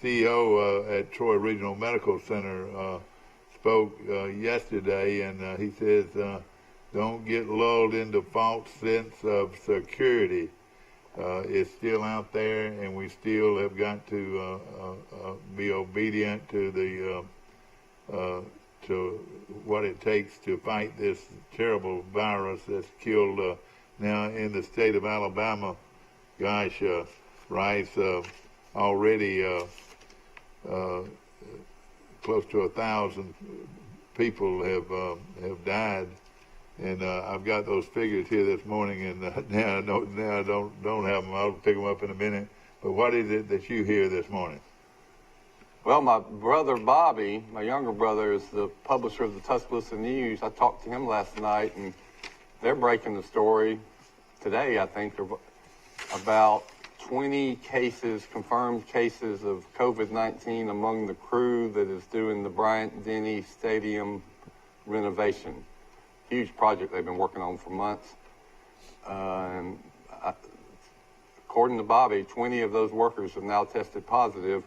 CEO at Troy Regional Medical Center, spoke yesterday, and he says, don't get lulled into false sense of security. It's still out there, and we still have got to be obedient to to what it takes to fight this terrible virus that's killed now in the state of Alabama. Gosh, Rice, already close to 1,000 people have died, and I've got those figures here this morning, and now I don't have them. I'll pick them up in a minute. But what is it that you hear this morning? Well, my brother Bobby, my younger brother, is the publisher of the Tuscaloosa News. I talked to him last night, and they're breaking the story today, I think, about 20 cases, confirmed cases of COVID-19 among the crew that is doing the Bryant-Denny Stadium renovation. Huge project they've been working on for months. According to Bobby, 20 of those workers have now tested positive,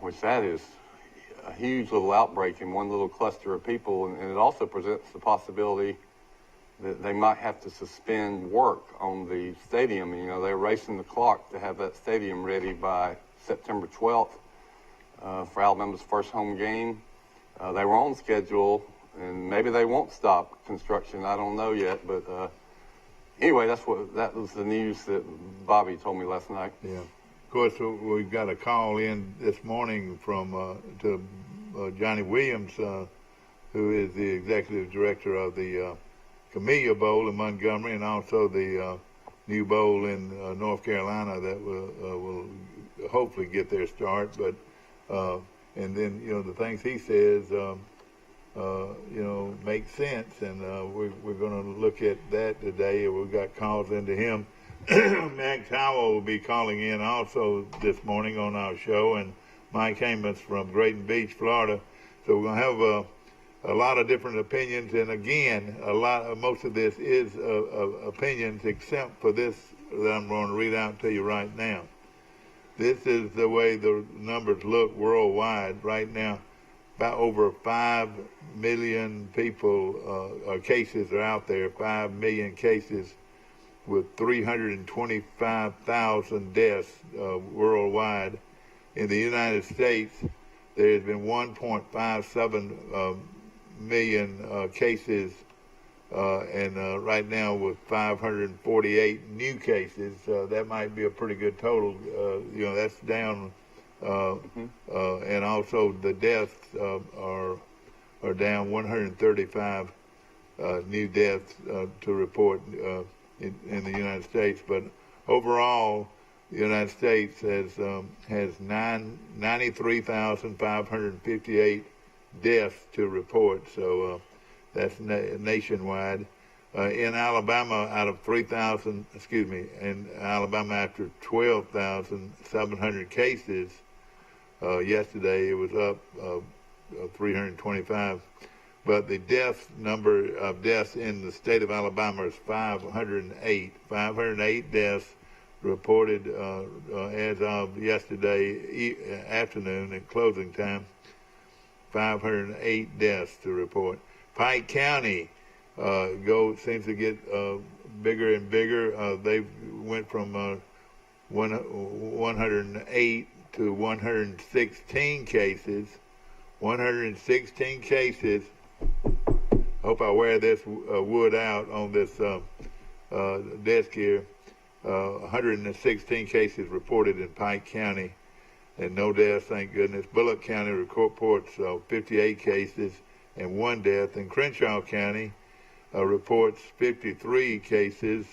which that is a huge little outbreak in one little cluster of people, and it also presents the possibility that they might have to suspend work on the stadium. You know, they're racing the clock to have that stadium ready by September 12th for Alabama's first home game. They were on schedule, and maybe they won't stop construction. I don't know yet, but anyway, that was the news that Bobby told me last night. Yeah. Of course, we've got a call in this morning from to Johnny Williams, who is the executive director of the Camellia Bowl in Montgomery, and also the new bowl in North Carolina that will hopefully get their start. But and then, you know, the things he says, make sense, and we're going to look at that today. We've got calls into him. Max Howell will be calling in also this morning on our show, and Mike Amos from Grayton Beach, Florida. So we're going to have a lot of different opinions, and again, most of this is opinions, except for this that I'm going to read out to you right now. This is the way the numbers look worldwide right now. About over 5 million people, cases are out there, 5 million cases with 325,000 deaths worldwide. In the United States, there has been 1.57 million cases, and right now with 548 new cases, that might be a pretty good total. That's down, and also the deaths are down 135 new deaths to report in the United States. But overall, the United States has 93,558 deaths to report, so that's nationwide. In Alabama, in Alabama, after 12,700 cases yesterday, it was up 325. But the number of deaths in the state of Alabama is 508. 508 deaths reported as of yesterday afternoon at closing time. 508 deaths to report. Pike County seems to get bigger and bigger. They went from 108 to 116 cases. 116 cases. Hope I wear this wood out on this desk here. 116 cases reported in Pike County, and no deaths, thank goodness. Bullock County reports 58 cases and 1 death. And Crenshaw County reports 53 cases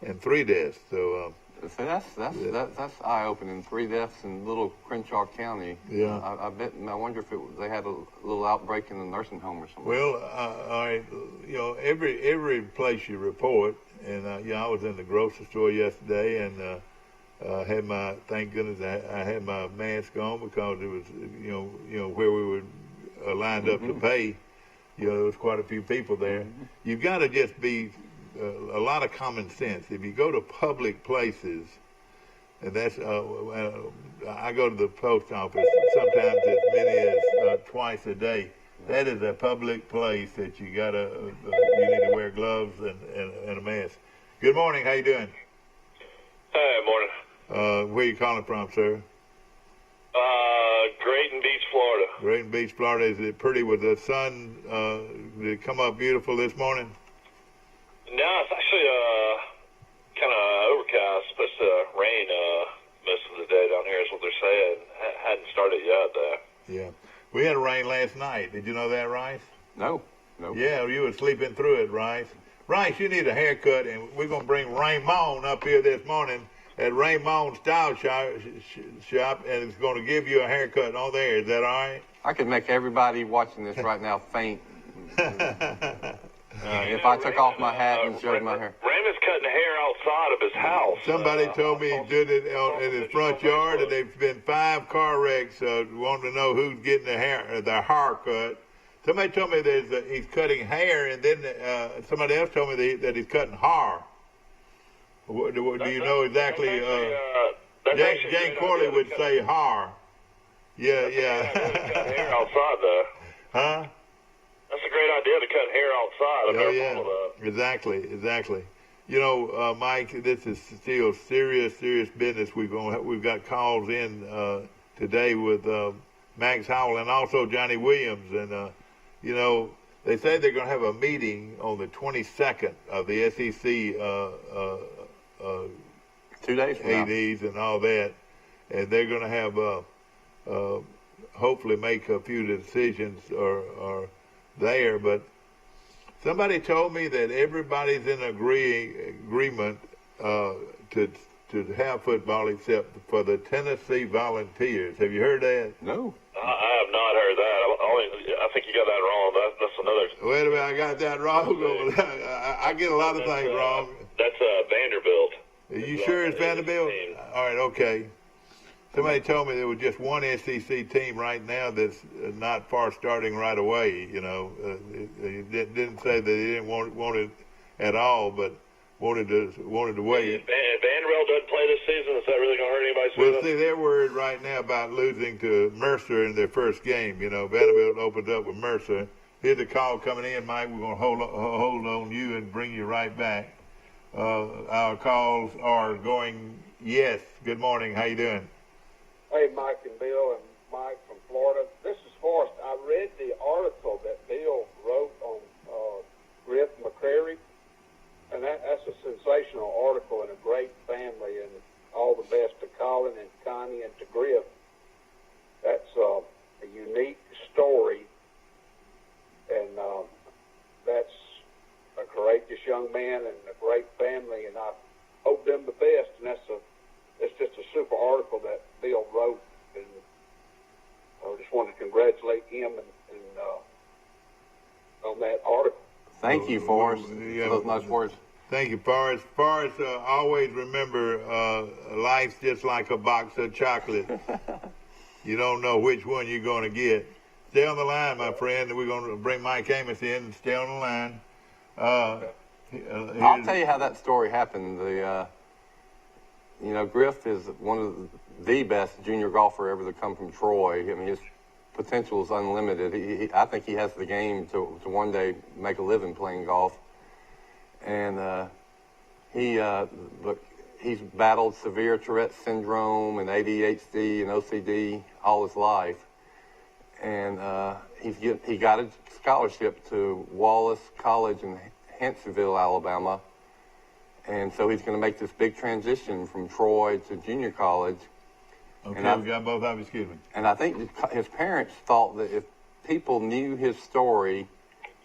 and 3 deaths. So that's eye-opening. 3 deaths in little Crenshaw County. Yeah. I wonder if they had a little outbreak in the nursing home or something. Well, every place you report, and I was in the grocery store yesterday, and thank goodness I had my mask on, because it was, where we were lined up to pay, there was quite a few people there. You've got to just be a lot of common sense. If you go to public places, And that's I go to the post office sometimes as many as twice a day. That is a public place that you need to wear gloves and a mask. Good morning. How you doing? Hey, morning. Where you calling from, sir? Grayton Beach, Florida. Grayton Beach, Florida. Is it pretty with the sun? Did it come up beautiful this morning? No, it's actually kind of overcast. Supposed to rain most of the day down here is what they're saying. Hadn't started yet, though. Yeah. We had rain last night. Did you know that, Rice? No. Yeah, you were sleeping through it, Rice. Rice, you need a haircut, and we're going to bring Raymond up here this morning at Raymond Style Shop, and it's going to give you a haircut on there. Is that all right? I could make everybody watching this right now faint if I took off my hat and showed my hair. Raymond's cutting hair outside of his house. Somebody told me he did it in his front yard, and there's been 5 car wrecks wanting to know who's getting the hair cut. Somebody told me he's cutting hair, and then somebody else told me that he's cutting hair. Do you know exactly? Jane Corley would say hair. Yeah. Cutting hair outside, though. Huh? That's a great idea to cut hair outside. I've never thought of that. Exactly. You know, Mike, this is still serious business. We've got calls in today with Max Howell and also Johnny Williams, and you know, they say they're going to have a meeting on the 22nd of the SEC 2 days from now. ADs and all that, and they're going to have hopefully make a few decisions or there. But somebody told me that everybody's in agreement to have football except for the Tennessee Volunteers. Have you heard that? No. I have not heard that. I think you got that wrong. That's another. Wait a minute, I got that wrong. I get a lot of things wrong. That's Vanderbilt. Are you sure it's Vanderbilt? All right, okay. Somebody told me there was just one SEC team right now that's not far starting right away. You know, it didn't say that they didn't want it at all, but wanted to wait. If Vanderbilt doesn't play this season, is that really going to hurt anybody's feelings? Well, see, they're worried right now about losing to Mercer in their first game. You know, Vanderbilt opened up with Mercer. Here's a call coming in, Mike. We're going to hold on you and bring you right back. Our calls are going. Yes. Good morning. How you doing? Hey, Mike and Bill, and Mike from Florida. This is Forrest. I read the article that Bill wrote on Griff McCrary, and that's a sensational article and a great family, and all the best to Colin and Connie and to Griff. That's a unique story, and that's a courageous young man and a great family, and I hope them the best, and it's just a super article that Bill wrote, and I just wanted to congratulate him and on that article. Thank you, Forrest, for those nice words. Thank you, Forrest. Forrest, always remember, life's just like a box of chocolates. You don't know which one you're going to get. Stay on the line, my friend. We're going to bring Mike Amos in and stay on the line. I'll tell you how that story happened. Griff is one of the best junior golfer ever to come from Troy. I mean, his potential is unlimited. I think he has the game to one day make a living playing golf. And he's battled severe Tourette syndrome and ADHD and OCD all his life. And he got a scholarship to Wallace College in Hansonville, Alabama. And so he's going to make this big transition from Troy to junior college. Okay, we got both of them, excuse me. And I think his parents thought that if people knew his story,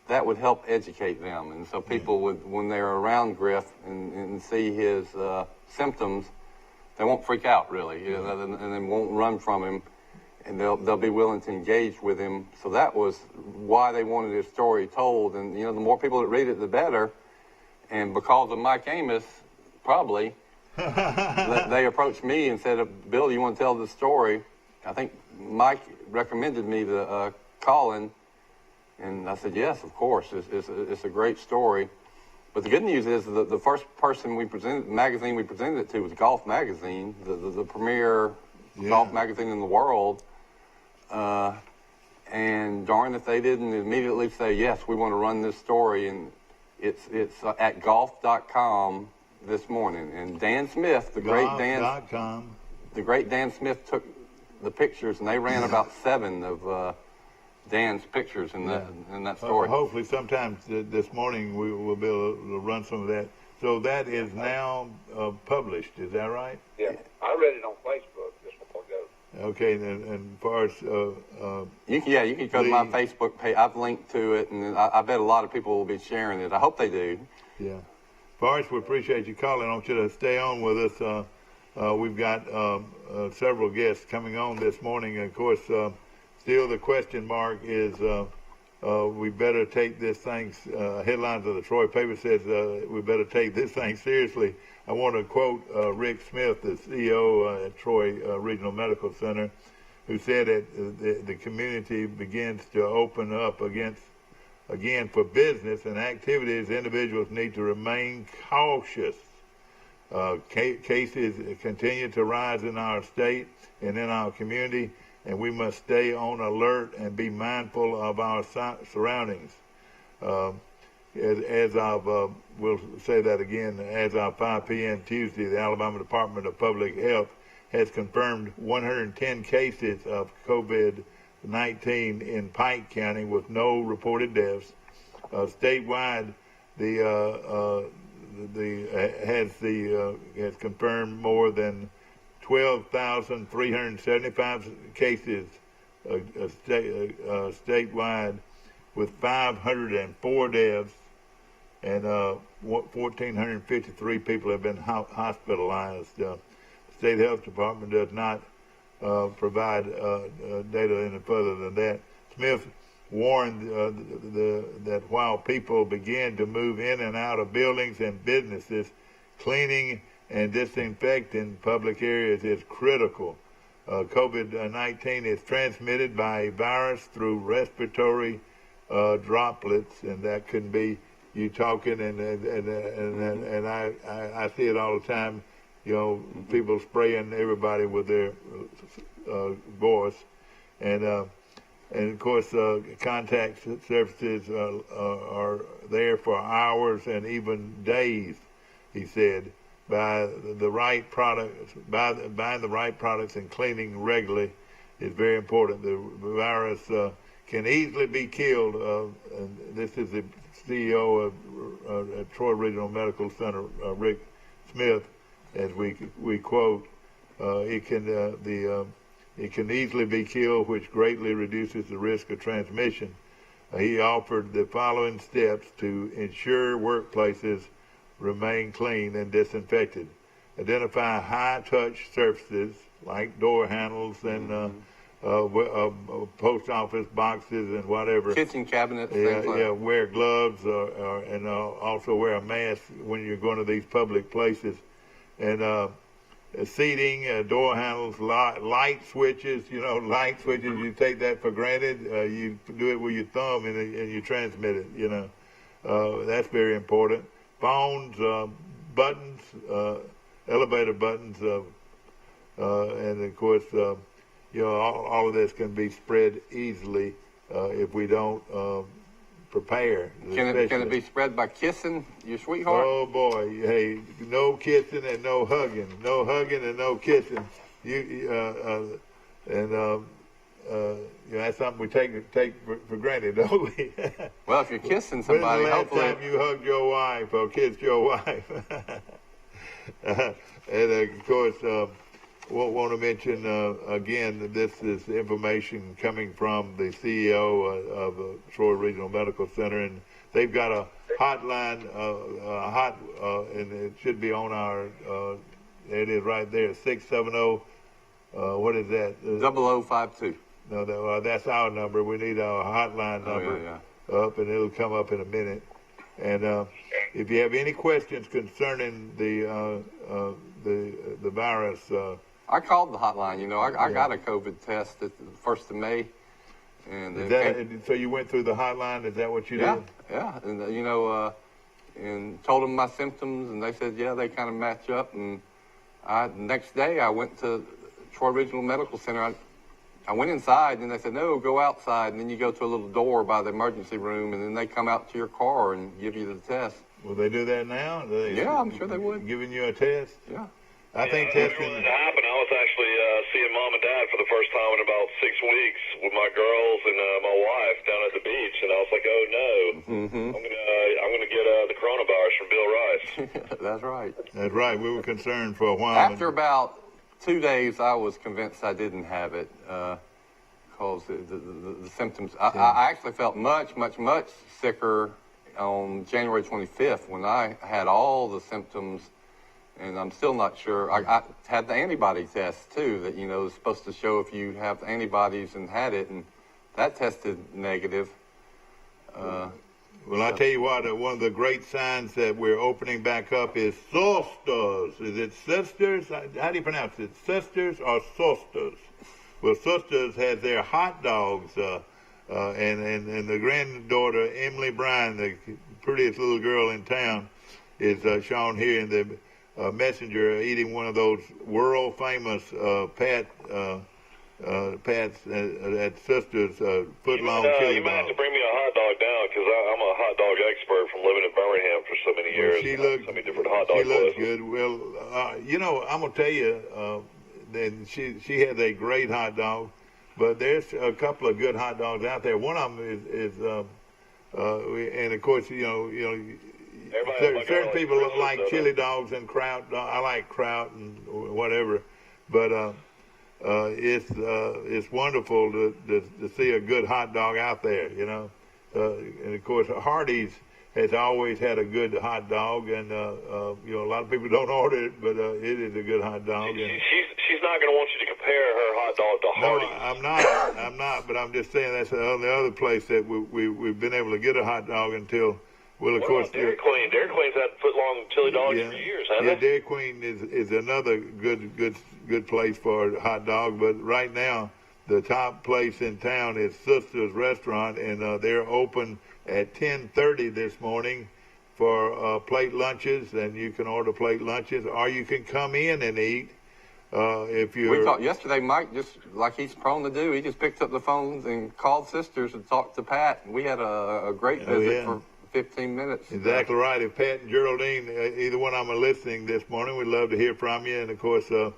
that would help educate them. And so people would, when they're around Griff and see his symptoms, they won't freak out really, and they won't run from him, and they'll be willing to engage with him. So that was why they wanted his story told. And the more people that read it, the better. And because of Mike Amos, probably, they approached me and said, Bill, you want to tell the story? I think Mike recommended me to Colin, and I said, yes, of course. It's a great story. But the good news is that the first magazine we presented it to was Golf Magazine, the premier golf magazine in the world. And darn if they didn't immediately say, yes, we want to run this story. And it's at golf.com this morning. And Dan Smith, the great Dan Smith took the pictures, and they ran about 7 of Dan's pictures in that story. Hopefully sometime this morning we will be able to run some of that. So that is now published, is that right? Yeah, I read it on Facebook just before I go. Okay, and as far as you can go to my Facebook page. I've linked to it, and I bet a lot of people will be sharing it. I hope they do. Yeah, Forrest, we appreciate you calling. I want you to stay on with us. We've got several guests coming on this morning, and of course, still the question mark is we better take this thing. Headlines of the Troy paper says we better take this thing seriously. I want to quote Rick Smith, the CEO at Troy Regional Medical Center, who said that the community begins to open up again for business and activities. Individuals need to remain cautious. Cases continue to rise in our state and in our community, and we must stay on alert and be mindful of our surroundings. As of, we'll say that again, as of 5 p.m. Tuesday, the Alabama Department of Public Health has confirmed 110 cases of COVID-19 in Pike County with no reported deaths. Statewide, has confirmed more than 12,375 cases statewide, with 504 deaths, and 1,453 people have been hospitalized. The State Health Department does not provide data any further than that. Smith warned that while people begin to move in and out of buildings and businesses, cleaning and disinfecting public areas is critical. COVID-19 is transmitted by a virus through respiratory droplets, and that can be you talking, and I see it all the time. You know, people spraying everybody with their voice, and of course, contact surfaces are there for hours and even days. He said, buying the right products and cleaning regularly is very important. The virus can easily be killed. And this is the CEO of Troy Regional Medical Center, Rick Smith, as we quote, it can easily be killed, which greatly reduces the risk of transmission. He offered the following steps to ensure workplaces remain clean and disinfected. Identify high-touch surfaces like door handles and post office boxes and whatever. Kitchen cabinets. Wear gloves and also wear a mask when you're going to these public places. And seating, door handles, light switches. Light switches, you take that for granted. You do it with your thumb and you transmit it. That's very important. Phones, buttons, elevator buttons, and of course, all of this can be spread easily if we don't prepare. Can it be spread by kissing your sweetheart? Oh boy, hey, no kissing and no hugging, and no kissing. That's something we take for granted, don't we? Well, if you're kissing somebody, when's the last hopefully time you hugged your wife or kissed your wife? And of course, want to mention again that this is information coming from the CEO of Troy Regional Medical Center, and they've got a hotline, and it should be on our. It is right there, 670. What is that? 0052. No, that's our number. We need our hotline number up, and it'll come up in a minute. And if you have any questions concerning the virus, I called the hotline. I got a COVID test at the 1st of May, and so you went through the hotline. Is that what you did? Yeah. And and told them my symptoms, and they said, yeah, they kind of match up. And next day I went to Troy Regional Medical Center. I went inside, and they said, no, go outside, and then you go to a little door by the emergency room, and then they come out to your car and give you the test. Will they do that now? Yeah, I'm sure they would. Giving you a test? Yeah. I think When testing. it happened, I was actually seeing Mom and Dad for the first time in about 6 weeks with my girls and my wife down at the beach, and I was like, "Oh no, I'm gonna get the coronavirus from Bill Rice." That's right. That's right. We were concerned for a while. After about 2 days, I was convinced I didn't have it because the symptoms. I actually felt much sicker on January 25th when I had all the symptoms. And I'm still not sure. I had the antibody test, too, that, is supposed to show if you have antibodies and had it, and that tested negative. Well, I tell you what, one of the great signs that we're opening back up is Sisters. Is it Sisters? How do you pronounce it? Sisters or Sisters? Well, Sisters has their hot dogs, and the granddaughter, Emily Bryan, the prettiest little girl in town, is shown here in the messenger eating one of those world famous Pat's at Sisters foot long chili You might have dog. to bring me a hot dog down because I'm a hot dog expert from living in Birmingham for so many years. She so many different hot dog she looks places. good. Well, I'm gonna tell you, then she has a great hot dog, but there's a couple of good hot dogs out there. One of them is and of course, certain people like chili dogs and kraut. I like kraut and whatever, but it's wonderful to see a good hot dog out there, and of course Hardee's has always had a good hot dog, and a lot of people don't order it, but it is a good hot dog. And She's not going to want you to compare her hot dog to no, Hardee's. I'm not, but I'm just saying that's the only other place that we've been able to get a hot dog until. Well, of What course, about Dairy Queen? Dairy Queen's had foot-long chili dogs for years, hasn't it? Dairy Queen is another good place for a hot dog. But right now, the top place in town is Sisters Restaurant, and they're open at 10:30 this morning for plate lunches, and you can order plate lunches, or you can come in and eat if you. We talked yesterday. Mike, just like he's prone to do, he just picked up the phone and called Sisters and talked to Pat. We had a great visit for 15 minutes. Exactly right. If Pat and Geraldine, either one of them are listening this morning, we'd love to hear from you. And of course, the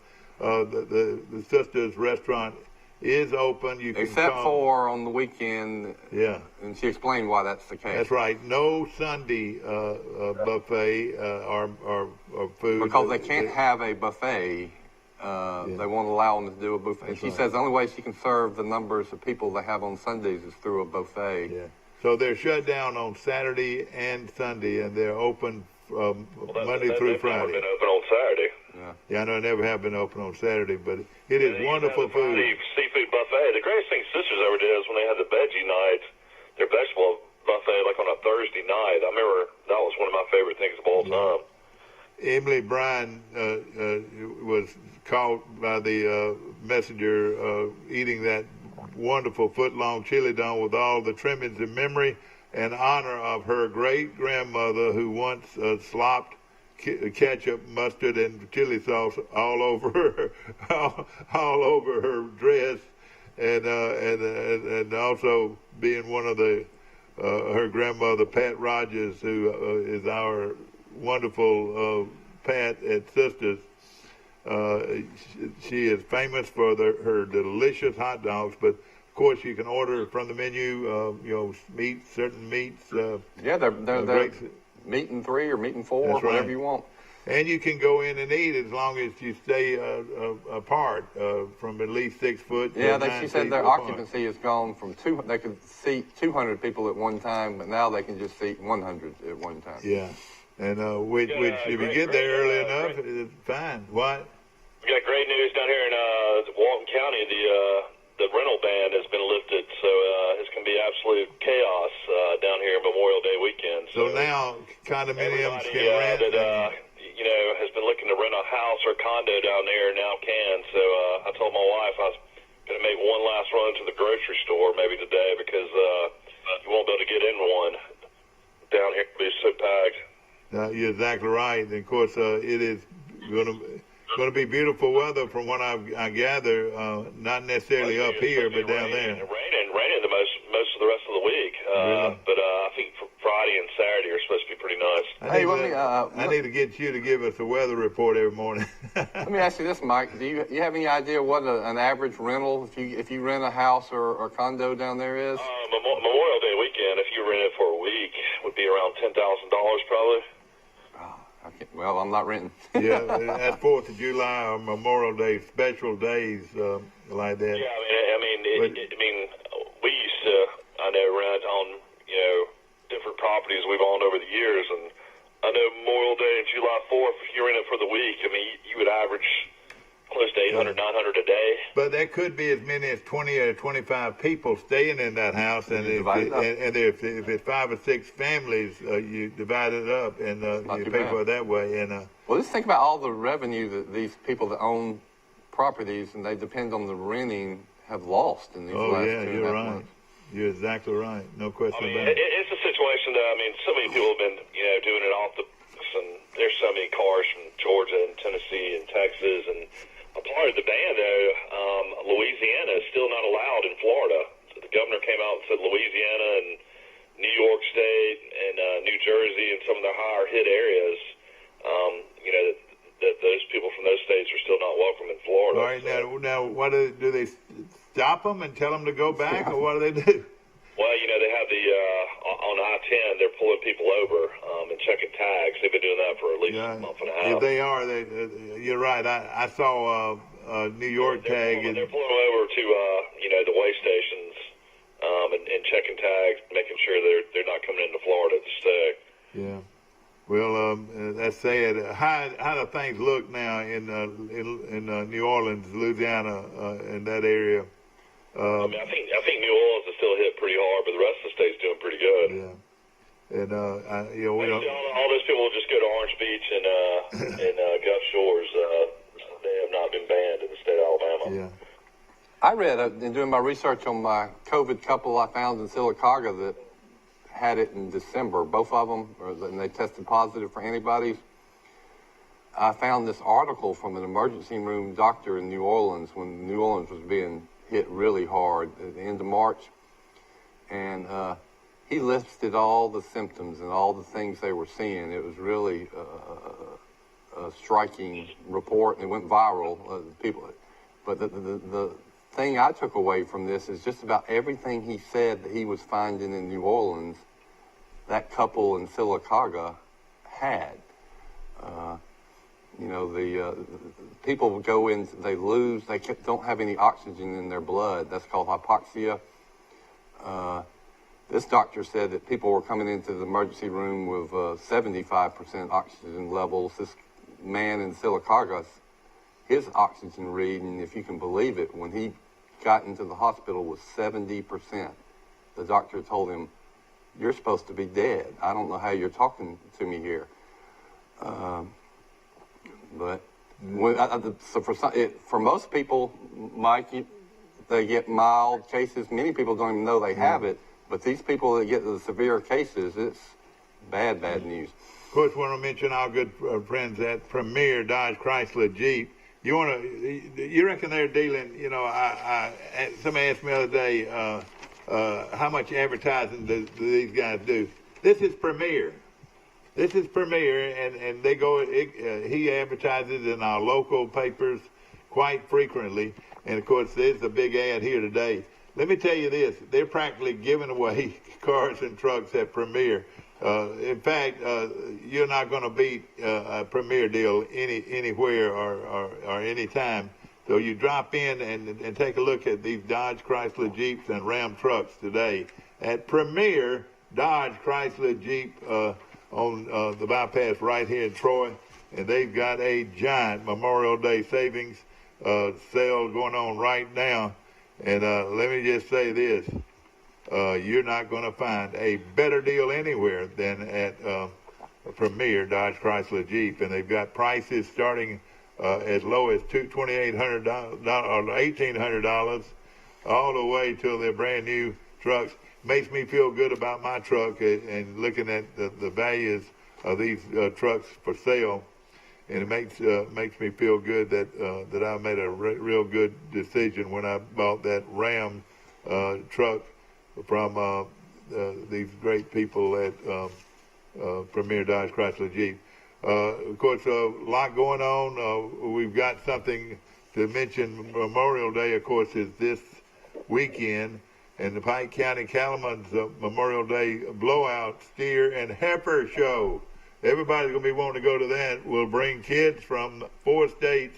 Sisters Restaurant is open. You can Except come. for on the weekend. Yeah. And she explained why that's the case. That's right. No Sunday buffet or food. Because they can't have a buffet. They won't allow them to do a buffet. And she says the only way she can serve the numbers of people they have on Sundays is through a buffet. Yeah. So they're shut down on Saturday and Sunday, and they're open Monday through Friday. They've never been open on Saturday. Yeah, I know they never have been open on Saturday, but it is wonderful food. Seafood buffet. The greatest thing Sisters ever did is when they had the veggie nights, their vegetable buffet, like on a Thursday night. I remember that was one of my favorite things of all time. Emily Bryan was caught by the messenger eating that wonderful foot-long chili dog with all the trimmings in memory and honor of her great-grandmother who once slopped ketchup, mustard, and chili sauce all over her, all over her dress, and also being one of the her grandmother Pat Rogers, who is our wonderful Pat at Sisters. She is famous for her delicious hot dogs, but of course you can order from the menu. Certain meats. They're meat and 3 or meat and 4, That's whatever right. you want. And you can go in and eat as long as you stay apart from at least 6 foot. She said their occupancy has gone from they could seat 200 people at one time, but now they can just seat 100 at one time. Yeah, and which if you get there early enough, it's fine. What? We got great news down here in Walton County. The rental ban has been lifted, so it's going to be absolute chaos down here Memorial Day weekend. So now condominiums can rent. That has been looking to rent a house or condo down there now can. So I told my wife I was going to make one last run to the grocery store maybe today because you won't be able to get in one down here. It'll be so packed. you're exactly right. And of course, it is going to be beautiful weather from what I gather. Not necessarily up here, but down there. Raining the most of the rest of the week. Really? But I think Friday and Saturday are supposed to be pretty nice. I need to get you to give us a weather report every morning. Let me ask you this, Mike. Do you have any idea what an average rental, if you rent a house or condo down there is? Memorial Day weekend, if you rent it for a week, would be around $10,000 probably. Well, I'm not renting. Yeah, that's 4th of July or Memorial Day, special days like that. Yeah, I mean, we used to, I know, rent on, different properties we've owned over the years, and I know Memorial Day and July 4th, if you rent it for the week, I mean, you would average close to 800, 900 a day. But there could be as many as 20 or 25 people staying in that house, and if it's 5 or 6 families, you divide it up and you pay for it that way. And well, just think about all the revenue that these people that own properties and they depend on the renting have lost in these last 2.5 months. You're exactly right. No question about it. It's a situation that, so many people have been, doing it off the books, and there's so many cars from Georgia and Tennessee and Texas, and a part of the ban, though, Louisiana is still not allowed in Florida. So the governor came out and said Louisiana and New York State and New Jersey and some of the higher hit areas, that those people from those states are still not welcome in Florida. All right, now what do they stop them and tell them to go back, or what do they do? Well, they have the, on I-10, they're pulling people over and checking tags. They've been doing that for at least a month and a half. If they are, you're right. I saw a New York tag. They're pulling them over to, the way stations and checking tags, making sure they're not coming into Florida to stay. Yeah. Well, that's sad. How do things look now in New Orleans, Louisiana, in that area? I think New Orleans is still hit pretty hard, but the rest of the state's doing pretty good. Yeah. And we don't. All those people will just go to Orange Beach and Gulf Shores. They have not been banned in the state of Alabama. Yeah. I read in doing my research on my COVID couple I found in Sylacauga that had it in December, both of them, and they tested positive for antibodies. I found this article from an emergency room doctor in New Orleans when New Orleans was being hit really hard at the end of March. And he listed all the symptoms and all the things they were seeing. It was really a striking report, and it went viral. But the thing I took away from this is just about everything he said that he was finding in New Orleans, that couple in Sylacauga had. The people go in, they don't have any oxygen in their blood. That's called hypoxia. This doctor said that people were coming into the emergency room with 75% oxygen levels. This man in Sylacauga, his oxygen reading, if you can believe it, when he got into the hospital was 70%. The doctor told him, "You're supposed to be dead. I don't know how you're talking to me here." But for most people, Mike, they get mild cases. Many people don't even know they have it. But these people that get the severe cases, it's bad news. Of course, I want to mention our good friends at Premier Dodge Chrysler Jeep. You reckon they're dealing? Somebody asked me the other day how much advertising do these guys do? This is Premier. This is Premier, and they go. He advertises in our local papers quite frequently, and of course, there's a big ad here today. Let me tell you this: they're practically giving away cars and trucks at Premier. In fact, you're not going to beat a Premier deal anywhere or any time. So you drop in and take a look at these Dodge, Chrysler, Jeeps, and Ram trucks today at Premier Dodge, Chrysler, Jeep on the bypass right here in Troy. And they've got a giant Memorial Day savings sale going on right now. And let me just say this. You're not going to find a better deal anywhere than at Premier Dodge Chrysler Jeep. And they've got prices starting as low as $2,800 or $1,800 all the way till they're brand new trucks. Makes me feel good about my truck and looking at the values these trucks for sale, and it makes me feel good that I made a real good decision when I bought that Ram truck from these great people at Premier Dodge Chrysler Jeep. Of course, a lot going on. We've got something to mention. Memorial Day, of course, is this weekend, and the Pike County Cattlemen's Memorial Day blowout steer and heifer show. Everybody's going to be wanting to go to that. We'll bring kids from 4 states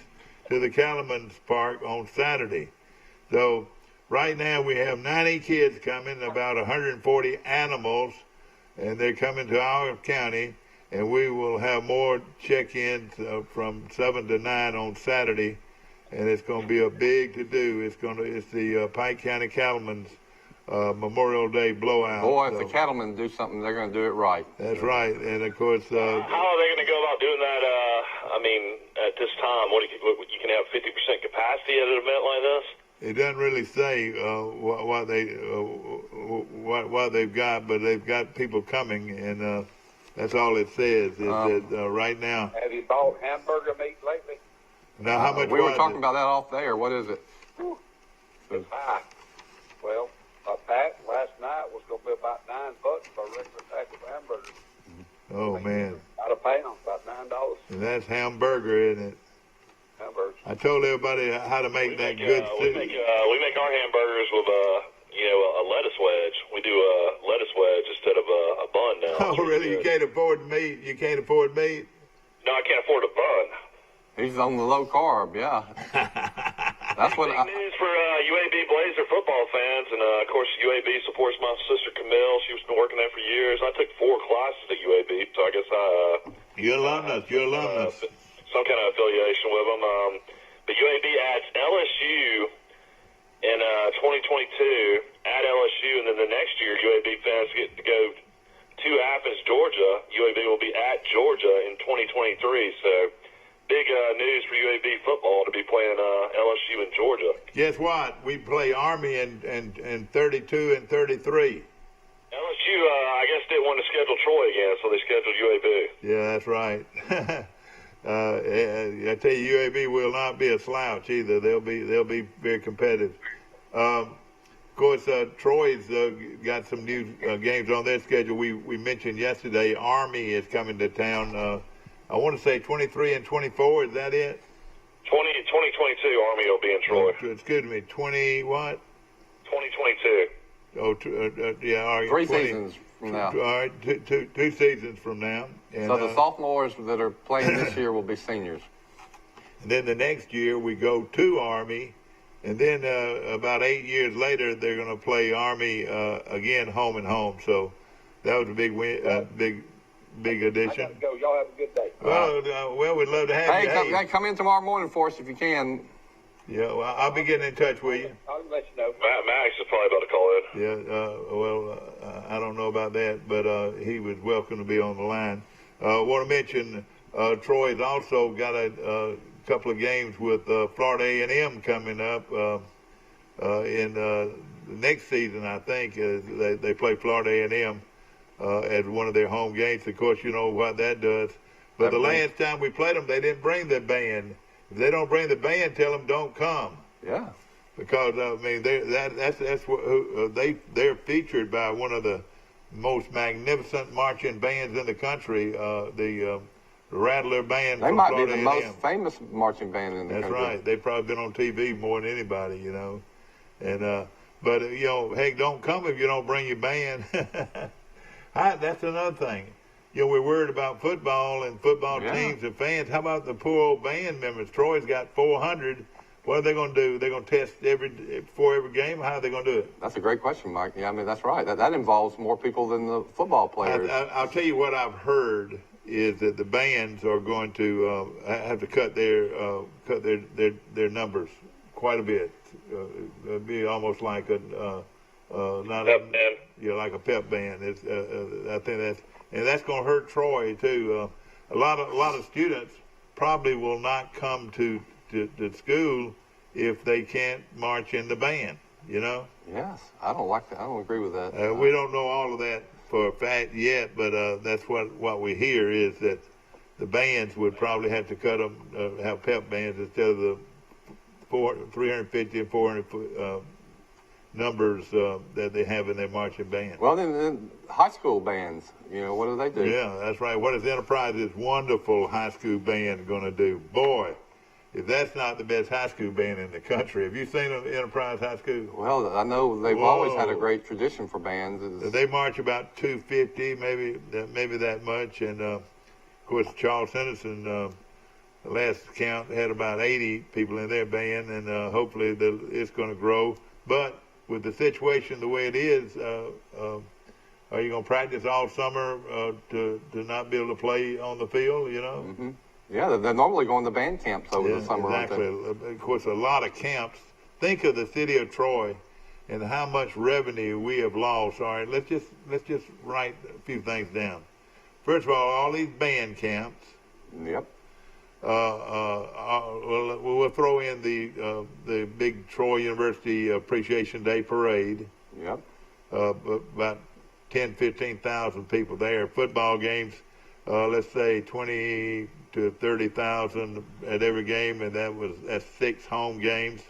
to the Cattlemen's Park on Saturday. So right now we have 90 kids coming, about 140 animals, and they're coming to our county. And we will have more check-ins from 7 to 9 on Saturday, and it's going to be a big to-do. It's the Pike County Cattlemen's Memorial Day blowout. Boy, if the cattlemen do something, they're going to do it right. That's right, and of course. How are they going to go about doing that? At this time, you can have 50% capacity at an event like this? It doesn't really say what they've got, but they've got people coming, and that's all it says. Is that right now. Have you bought hamburger meat lately? Now, how much? We were talking about that off there. What is it? It's high. Well, a pack last night was going to be about $9 for a regular pack of hamburgers. Oh man! About a pound, about $9. And that's hamburger, isn't it? Hamburgers. I told everybody how to make that good we soup. make our hamburgers with a lettuce wedge. We do a lettuce wedge instead of a bun now. Oh, really? You can't afford meat? You can't afford meat? No, I can't afford a bun. He's on the low carb, yeah. That's what Big news for UAB Blazer football fans, and of course UAB supports my sister Camille. She's been working there for years. I took 4 classes at UAB, so I guess You're alumnus. You're alumnus. Some kind of affiliation with them. But UAB adds LSU in 2022 at LSU, and then the next year UAB fans get to go to Athens, Georgia. UAB will be at Georgia in 2023. So big news for UAB football to be playing LSU in Georgia. Guess what? We play Army in 32 and 33. LSU, I guess, didn't want to schedule Troy again, so they scheduled UAB. Yeah, that's right. I tell you, UAB will not be a slouch either. They'll be very competitive. Of course, Troy's got some new games on their schedule. We mentioned yesterday Army is coming to town. I want to say 23 and 24. Is that it? 2022 Army will be in Troy. Excuse me, 20 what? 2022. Oh, yeah. All right, 3 seasons from now. All right, two seasons from now. And, So the sophomores that are playing this year will be seniors. And then the next year we go to Army, and then about 8 years later they're going to play Army again, home and home. So that was a big win, big I addition. got to go. Y'all have a good day. Well, we'd love to have you. Come in tomorrow morning for us if you can. Yeah, well, I'll be getting in touch with you. I'll let you know. Max is probably about to call in. Yeah, I don't know about that, but he was welcome to be on the line. Want to mention Troy's also got a couple of games with Florida A&M coming up in the next season, I think. They play Florida A&M as one of their home games. Of course, you know what that does. But the last time we played them, they didn't bring the band. If they don't bring the band, tell them don't come. Yeah. Because I mean, that's what they're featured by one of the most magnificent marching bands in the country, the Rattler Band. They from might Florida be the A&M. most famous marching band in the That's country. right. They've probably been on TV more than anybody, you know. And but you know, hey, don't come if you don't bring your band. That's another thing. You know, we're worried about football and football teams and fans. How about the poor old band members? Troy's got 400. What are they going to do? They're going to test before every game? How are they going to do it? That's a great question, Mike. Yeah, I mean, that's right. That involves more people than the football players. I'll tell you what I've heard is that the bands are going to have to cut their numbers quite a bit. It'll be almost like not Pep band. Yeah, like a pep band. It's I think that's going to hurt Troy too. A lot of students probably will not come to school if they can't march in the band. You know. Yes, I don't like that. I don't agree with that. We don't know all of that for a fact yet, but that's what we hear is that the bands would probably have to cut them, have pep bands instead of the 350 and 400 numbers that they have in their marching band. Well, then high school bands, what do they do? Yeah, that's right. What is Enterprise's wonderful high school band going to do? Boy, if that's not the best high school band in the country. Have you seen an Enterprise High School? Well, I know they've always had a great tradition for bands. They march about 250, maybe that much. And, of course, Charles Henderson, the last count, had about 80 people in their band, and hopefully it's going to grow. But with the situation the way it is, are you going to practice all summer to not be able to play on the field, Mm-hmm. Yeah, they're normally going to band camps over the summer. Exactly. Of course, a lot of camps. Think of the city of Troy and how much revenue we have lost. All right, let's just write a few things down. First of all these band camps. Yep. We'll throw in the big Troy University Appreciation Day parade. Yep. About 15,000 people there. Football games, let's say 20 to 30,000 at every game, and that's 6 home games.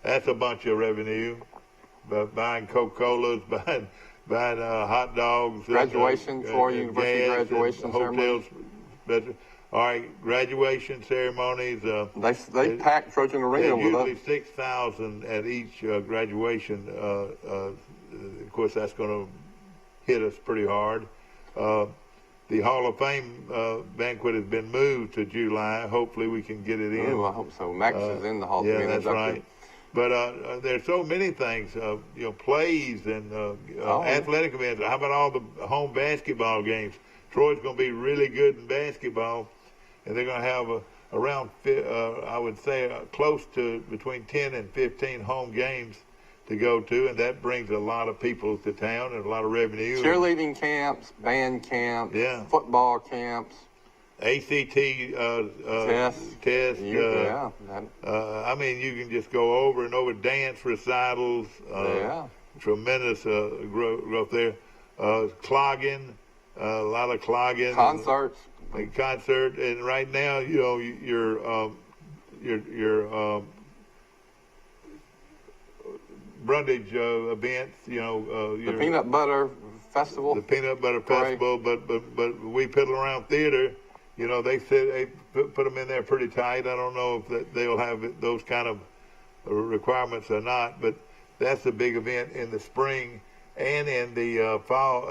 That's a bunch of revenue. But buying Coca-Colas, buying hot dogs, graduation, Troy University graduation hotels. All right, graduation ceremonies. They pack Trojan Arena with usually 6,000 at each graduation. Of course, that's going to hit us pretty hard. The Hall of Fame banquet has been moved to July. Hopefully, we can get it in. Oh, I hope so. Max is in the Hall of Fame. Yeah, that's right. But there's so many things, plays and athletic events. How about all the home basketball games? Troy's going to be really good in basketball, and they're going to have around, I would say, close to between 10 and 15 home games to go to, and that brings a lot of people to town and a lot of revenue. Cheerleading camps, band camps, football camps. ACT test. I mean, you can just go over and over. Dance recitals. Tremendous growth there. Clogging. A lot of clogging. Concerts. Concert. And right now, your Brundage events. The Peanut Butter Festival. The Peanut Butter Festival. But we piddle around theater. They said they put them in there pretty tight. I don't know if they'll have those kind of requirements or not, but that's a big event in the spring and in the fall,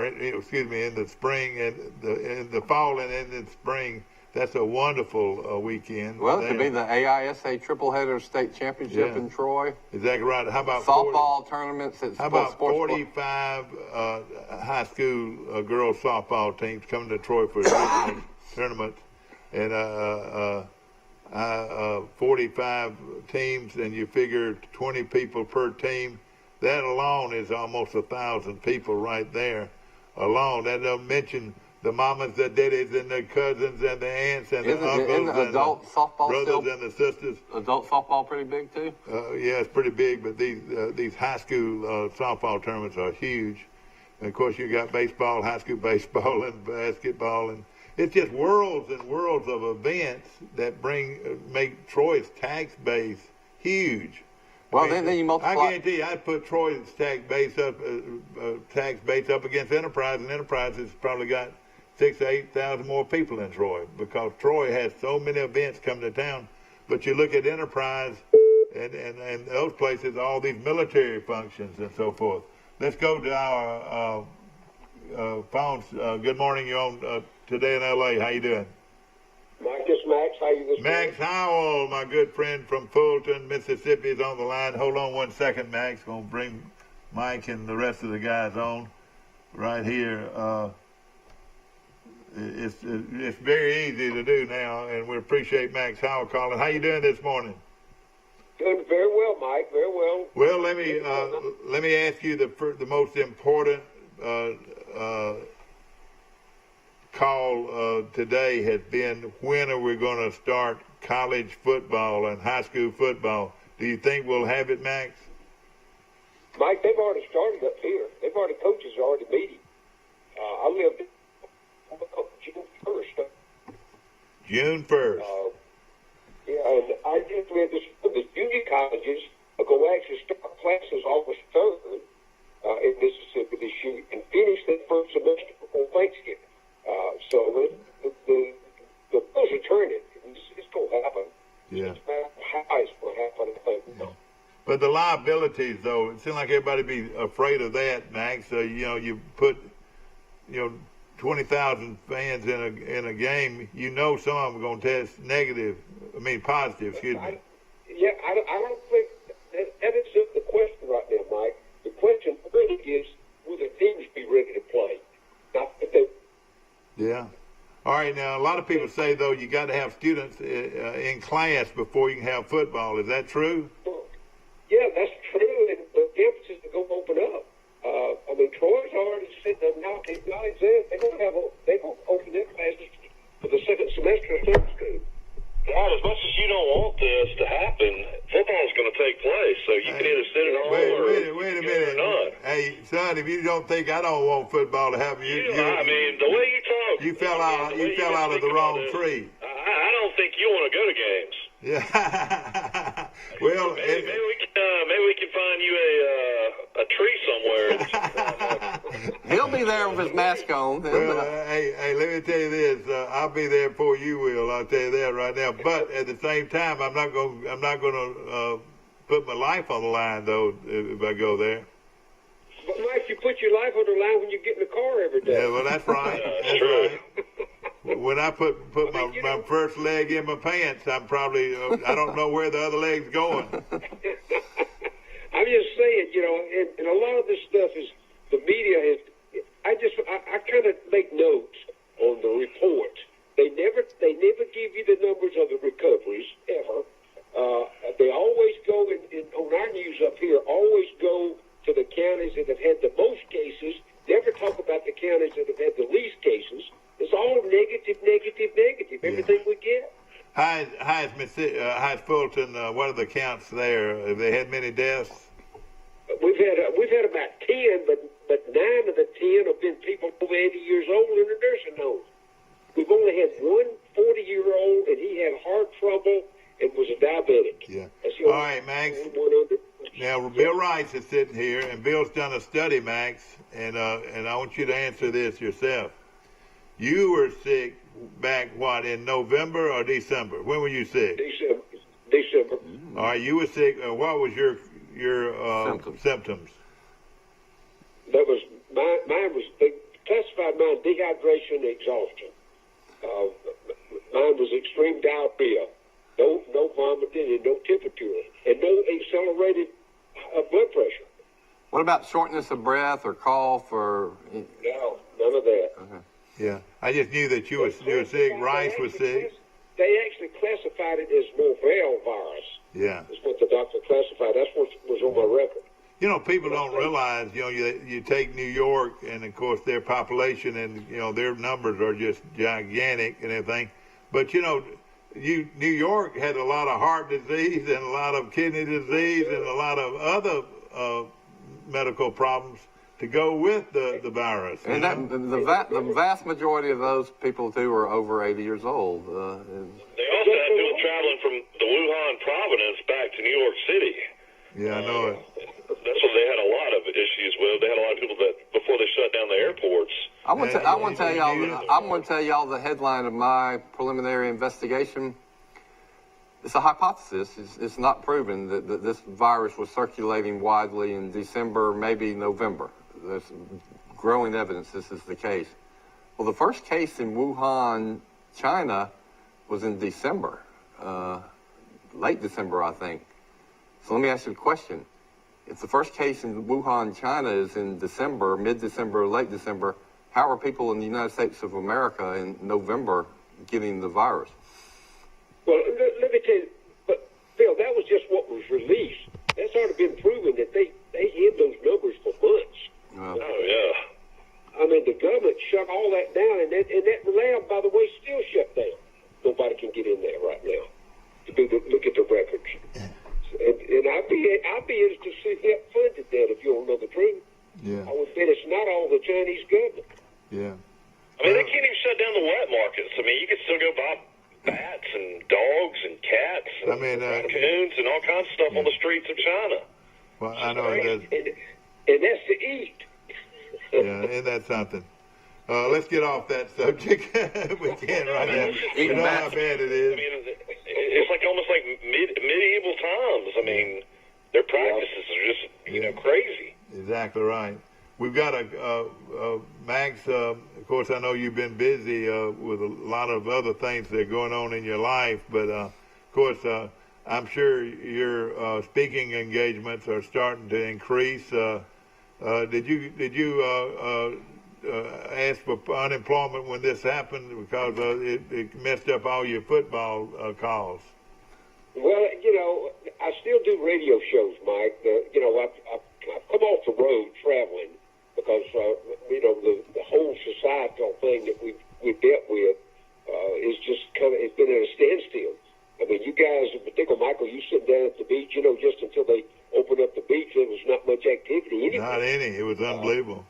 in the spring and in the fall and in the spring. That's a wonderful weekend. Well, it could be the AISA Triple Header State Championship in Troy. Exactly right. How about softball tournaments? How about 45 high school girls softball teams coming to Troy for tournaments, and 45 teams, and you figure 20 people per team. That alone is almost 1,000 people right there alone. That don't mention the mamas, the daddies, and the cousins, and the aunts, and the uncles, and the adult softball brothers and the sisters. Adult softball pretty big too? Yeah, it's pretty big, but these high school softball tournaments are huge. And of course, you got baseball, high school baseball, and basketball, and it's just worlds and worlds of events that make Troy's tax base huge. Well, then you multiply. I guarantee you, I'd put Troy's tax base up against Enterprise, and Enterprise has probably got 6,000 to 8,000 more people in Troy because Troy has so many events coming to town. But you look at Enterprise and those places, all these military functions and so forth. Let's go to our phones. Good morning. You're on Today in L.A. How you doing? Mike, it's Max. How you this morning? Max Howell, my good friend from Fulton, Mississippi, is on the line. Hold on one second, Max. Going to bring Mike and the rest of the guys on right here. It's very easy to do now, and we appreciate Max Howell calling. How you doing this morning? Doing very well, Mike. Very well. Well, let me ask you the most important call today has been, when are we going to start college football and high school football? Do you think we'll have it, Max? Mike, they've already started up here. Coaches are already meeting. I lived June 1st. June 1st. Yeah, and I just read the junior colleges are going to actually start classes August 3rd in Mississippi this year and finish that first semester before Thanksgiving. So the bills are turning. It's going to happen. Yeah. It's not how it's going to happen, I think. Yeah. But the liabilities, though, it seems like everybody be afraid of that, Max. So, you put, 20,000 fans in a game. Some of them are going to test positive. Excuse me. I don't think that is the question right now, Mike. The question really is, will the teams be ready to play? Not if they. Yeah. All right. Now, a lot of people say though you got to have students in class before you can have football. Is that true? Yeah, that's true. And the campuses are going to open up. Troy's already said that now. They're going to open their classes for the second semester of third school. God, as much as you don't want this to happen, football's going to take place. So you can either sit it on Wait a minute. or not. Hey, son, if you don't think I don't want football to happen, The way you talk, you fell out of the wrong tree. I don't think you want to go to games. Yeah. Well, maybe we can find you a tree somewhere. He'll be there with his mask on. Well, hey, let me tell you this. I'll be there before you will. I'll tell you that right now. But at the same time, I'm not going to put my life on the line though if I go there. But Mike, you put your life on the line when you get in the car every day. Yeah, well, that's right. That's right. When I put my first leg in my pants, I'm probably I don't know where the other leg's going. I'm just saying, and a lot of this stuff is the media is. I kind of make notes on the report. They never give you the numbers of the recoveries ever. They always go on our news up here. Always go to the counties that have had the most cases. Never talk about the counties that have had the least cases. It's all negative. Everything we get. How's Fulton? What are the counts there? Have they had many deaths? We've had about 10, but 9 of the 10 have been people over 80 years old in a nursing home. We've only had one 40-year-old, and he had heart trouble and was a diabetic. Yeah. All right, Max. Now, Bill Rice is sitting here, and Bill's done a study, Max, and I want you to answer this yourself. You were sick back, in November or December? When were you sick? December. All right, you were sick. What was your symptoms? That was mine was they classified mine dehydration and exhaustion. Mine was extreme diarrhea, no vomiting and no temperature, and no accelerated blood pressure. What about shortness of breath or cough or? No, none of that. Okay. Yeah, I just knew that you were sick. Rice was sick. They actually classified it as Morvel virus. Yeah, that's what the doctor classified. That's what was on my record. People don't realize, you take New York, and of course their population and their numbers are just gigantic and everything. But New York had a lot of heart disease and a lot of kidney disease and a lot of other medical problems to go with the virus. And the vast majority of those people too are over 80 years old. They also had people traveling from the Wuhan province back to New York City. Yeah, I know it. That's what they had a lot of issues with. They had a lot of people that before they shut down the airports. I'm going to tell y'all the headline of my preliminary investigation. It's a hypothesis. It's not proven that this virus was circulating widely in December, maybe November. There's growing evidence this is the case. Well, the first case in Wuhan, China, was in December, late December, I think. So let me ask you a question. If the first case in Wuhan, China is in December, mid-December, late December, how are people in the United States of America in November getting the virus? Well, let me tell you, but Phil, that was just what was released. That's already been proven that they hid those numbers for months. Oh, yeah. I mean, the government shut all that down, and that lab, by the way, still shut down. Nobody can get in there right now to look at the records. And I'd be interested to see who funded that, if you don't know the truth. Yeah. I would bet it's not all the Chinese government. Yeah. I mean, they can't even shut down the wet markets. I mean, you can still go buy bats and dogs and cats and raccoons and all kinds of stuff on the streets of China. Well, I know it does. And that's to eat. Yeah, isn't that something? Let's get off that subject. We can't right now. You know how bad it is. I mean, it's like almost like medieval times. I mean, their practices are just, crazy. Exactly right. We've got Max, of course, I know you've been busy with a lot of other things that are going on in your life, but of course, I'm sure your speaking engagements are starting to increase. Did you ask for unemployment when this happened because it messed up all your football calls? Well, I still do radio shows, Mike. I've come off the road traveling because, the whole societal thing that we've dealt with is just it's been at a standstill. I mean, you guys in particular, Michael, you sitting down at the beach, just until they opened up the beach, there was not much activity anyway. Not any. It was unbelievable.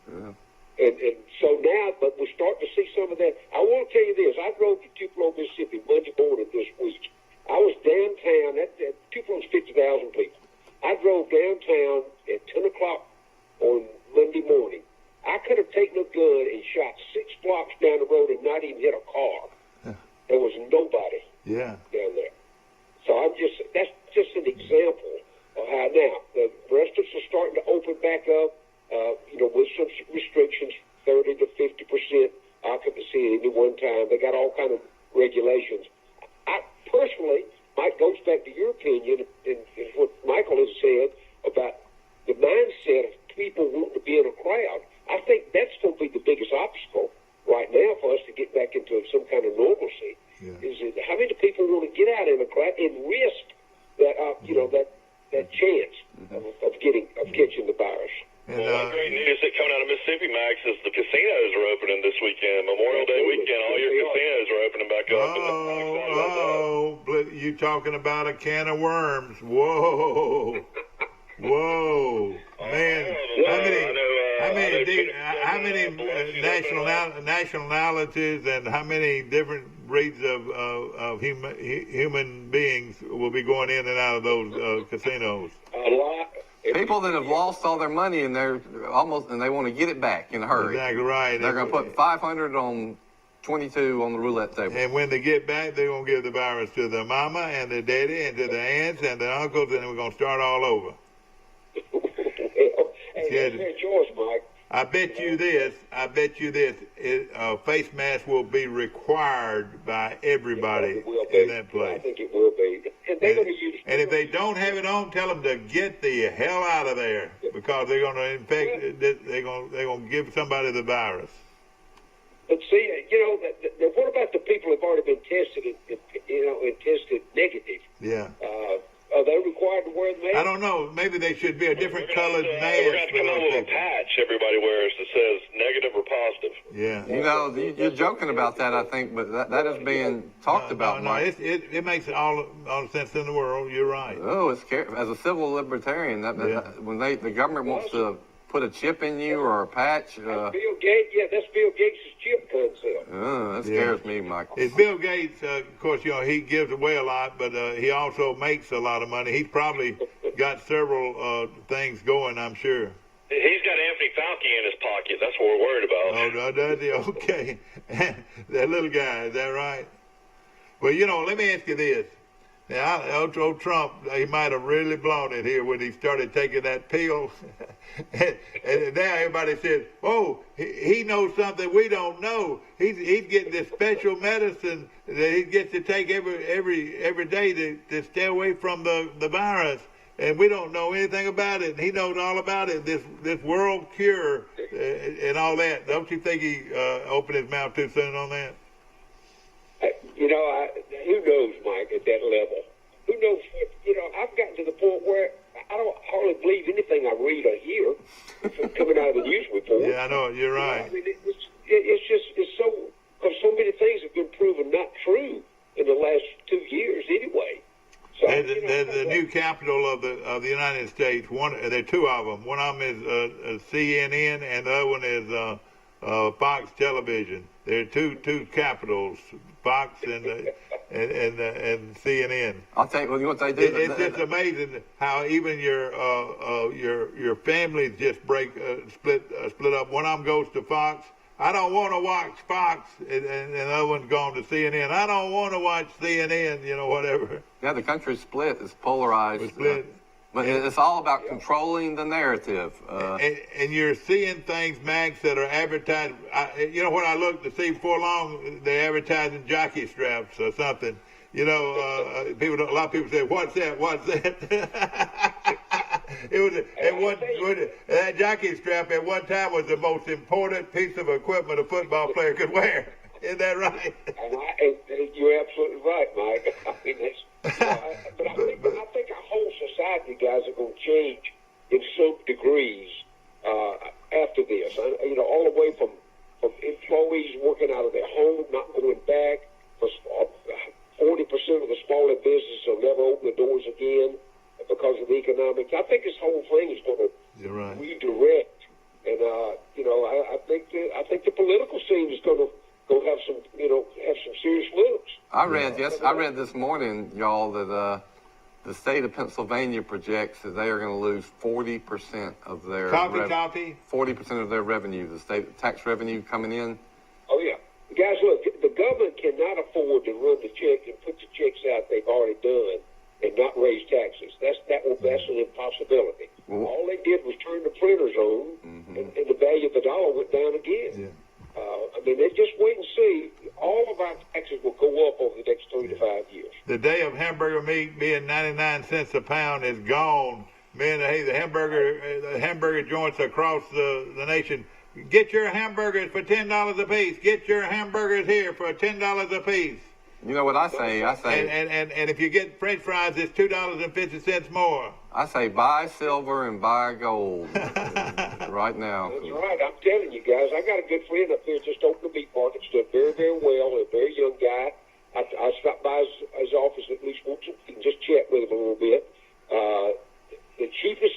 And so now, but we're starting to see some of that. I want to tell you this. I drove to Tupelo, Mississippi Monday morning this week. I was downtown. Tupelo's 50,000 people. I drove downtown at 10 o'clock on Monday morning. I could have taken a gun and shot 6 blocks down the road and not even hit a car. There was nobody down there. So that's just an example of how now the restaurants are starting to open back up, with some restrictions, 30 to 50% occupancy at any one time. They got all kind of regulations. I personally, Mike, goes back to your opinion and what Michael has said about the mindset of people wanting to be in a crowd. I think that's going to be the biggest obstacle right now for us to get back into some kind of normalcy. Is that how many people want to get out in a crowd and risk that that chance of catching the virus? And, one great news that coming out of Mississippi, Max, is the casinos are opening this weekend. Memorial Day weekend, all your casinos are opening back up. You talking about a can of worms? Whoa, man! How many nationalities and how many different breeds of human beings will be going in and out of those casinos? A lot. People that have lost all their money and they want to get it back in a hurry. Exactly right. They're going to put 500 on 22 on the roulette table. And when they get back, they're going to give the virus to their mama and their daddy and to their aunts and their uncles, and we're going to start all over. That's their choice, Mike. I bet you this. A face mask will be required by everybody in that place. I think it will be. And they're going to use. And if they don't have it on, tell them to get the hell out of there because they're going to infect. They're going to give somebody the virus. But see, what about the people who've already been tested and tested negative? Yeah. Are they required to wear the mask? I don't know. Maybe they should be a different colored mask. We're going to come out with a patch everybody wears that says negative or positive. Yeah. You're joking about that, I think, but that is being talked about. No, it makes all the sense in the world. You're right. Oh, it's scary. As a civil libertarian, when the government wants to put a chip in you or a patch. Bill Gates, that's Bill Gates' chip concept. That scares me, Michael. It's Bill Gates, of course, he gives away a lot, but he also makes a lot of money. He's probably got several things going, I'm sure. He's got Anthony Fauci in his pocket. That's what we're worried about. Oh, does he? Okay. That little guy, is that right? Well, let me ask you this. Now, old Trump, he might have really blown it here when he started taking that pill. and now everybody says, oh, he knows something we don't know. He's getting this special medicine that he gets to take every day to stay away from the virus. And we don't know anything about it. And he knows all about it, this world cure and all that. Don't you think he opened his mouth too soon on that? Who knows, Mike, at that level? Who knows? I've gotten to the point where I don't hardly believe anything I read or hear coming out of the news report. Yeah, I know. You're right. I mean, it's so, because so many things have been proven not true in the last 2 years anyway. So, the new capital of the United States. There are two of them. One of them is CNN, and the other one is Fox Television. There are two capitals, Fox and CNN. I'll tell you what they do. It's just amazing how even your families just split up. One of them goes to Fox. I don't want to watch Fox, and the other one's gone to CNN. I don't want to watch CNN, whatever. Yeah, the country's split. It's polarized. It's split. But it's all about controlling the narrative. And you're seeing things, Max, that are advertised. When I looked to see before long, they're advertising jockey straps or something. A lot of people say, "What's that? What's that?" That jockey strap at one time was the most important piece of equipment a football player could wear. Isn't that right? And you're absolutely right, Mike. I mean, but I think our whole society, guys, are going to change in some degrees after this. All the way from employees working out of their home, not going back. 40% of the smaller businesses will never open the doors again because of the economics. I think this whole thing is going to redirect, and I think the political scene is going to have some serious looks. I read this morning, y'all, that the state of Pennsylvania projects that they are going to lose 40% of their 40% of their revenue, the state tax revenue coming in. Oh yeah, guys, look, the government cannot afford to run the check and put the checks out they've already done and not raise taxes. That's an impossibility. Well, all they did was turn the printers on, and the value of the dollar went down again. Yeah. They just wait and see. All of our taxes will go up over the next 3 to 5 years. The day of hamburger meat being 99 cents a pound is gone. Man, hey, the hamburger joints across the nation. Get your hamburgers for $10 a piece. Get your hamburgers here for $10 a piece. You know what I say? And if you get French fries, it's $2.50 more. I say buy silver and buy gold right now. That's right. I'm telling you guys, I got a good friend up there just opened a meat market, stood very, very well, a very young guy. I stopped by his office at least once a week and just chat with him a little bit. The cheapest,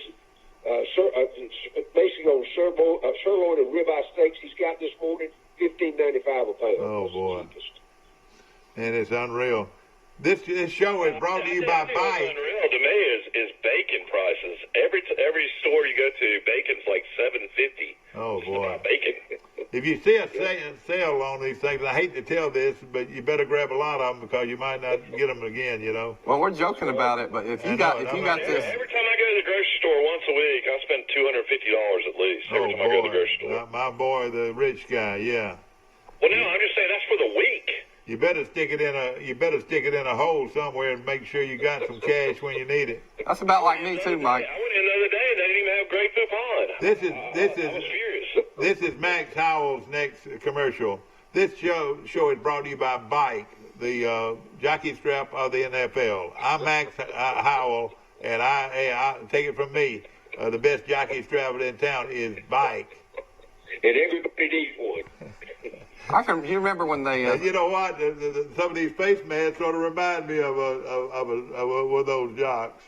basically on sirloin and ribeye steaks he's got this morning, $15.95 a pound. Oh, boy. And it's unreal. This show is brought to you by Bite. What's unreal to me is bacon prices. Every store you go to, bacon's like $7.50. Oh boy, bacon. If you see a sale on these things, I hate to tell this, but you better grab a lot of them because you might not get them again. Well, we're joking about it, but if you got this, every time I go to the grocery store once a week, I spend $250 at least. Every time I go to the grocery store. My boy, the rich guy, yeah. Well, no, I'm just saying that's for the week. You better stick it in a hole somewhere and make sure you got some cash when you need it. That's about like me too, Mike. I went in the other day and they didn't even have grapefruit pond. I was furious. This is Max Howell's next commercial. This show is brought to you by Bike, the jockey strap of the NFL. I'm Max Howell, and I take it from me. The best jockey strap in town is Bike. And everybody needs one. You remember when they? You know what? Some of these face masks sort of remind me of one of those jocks.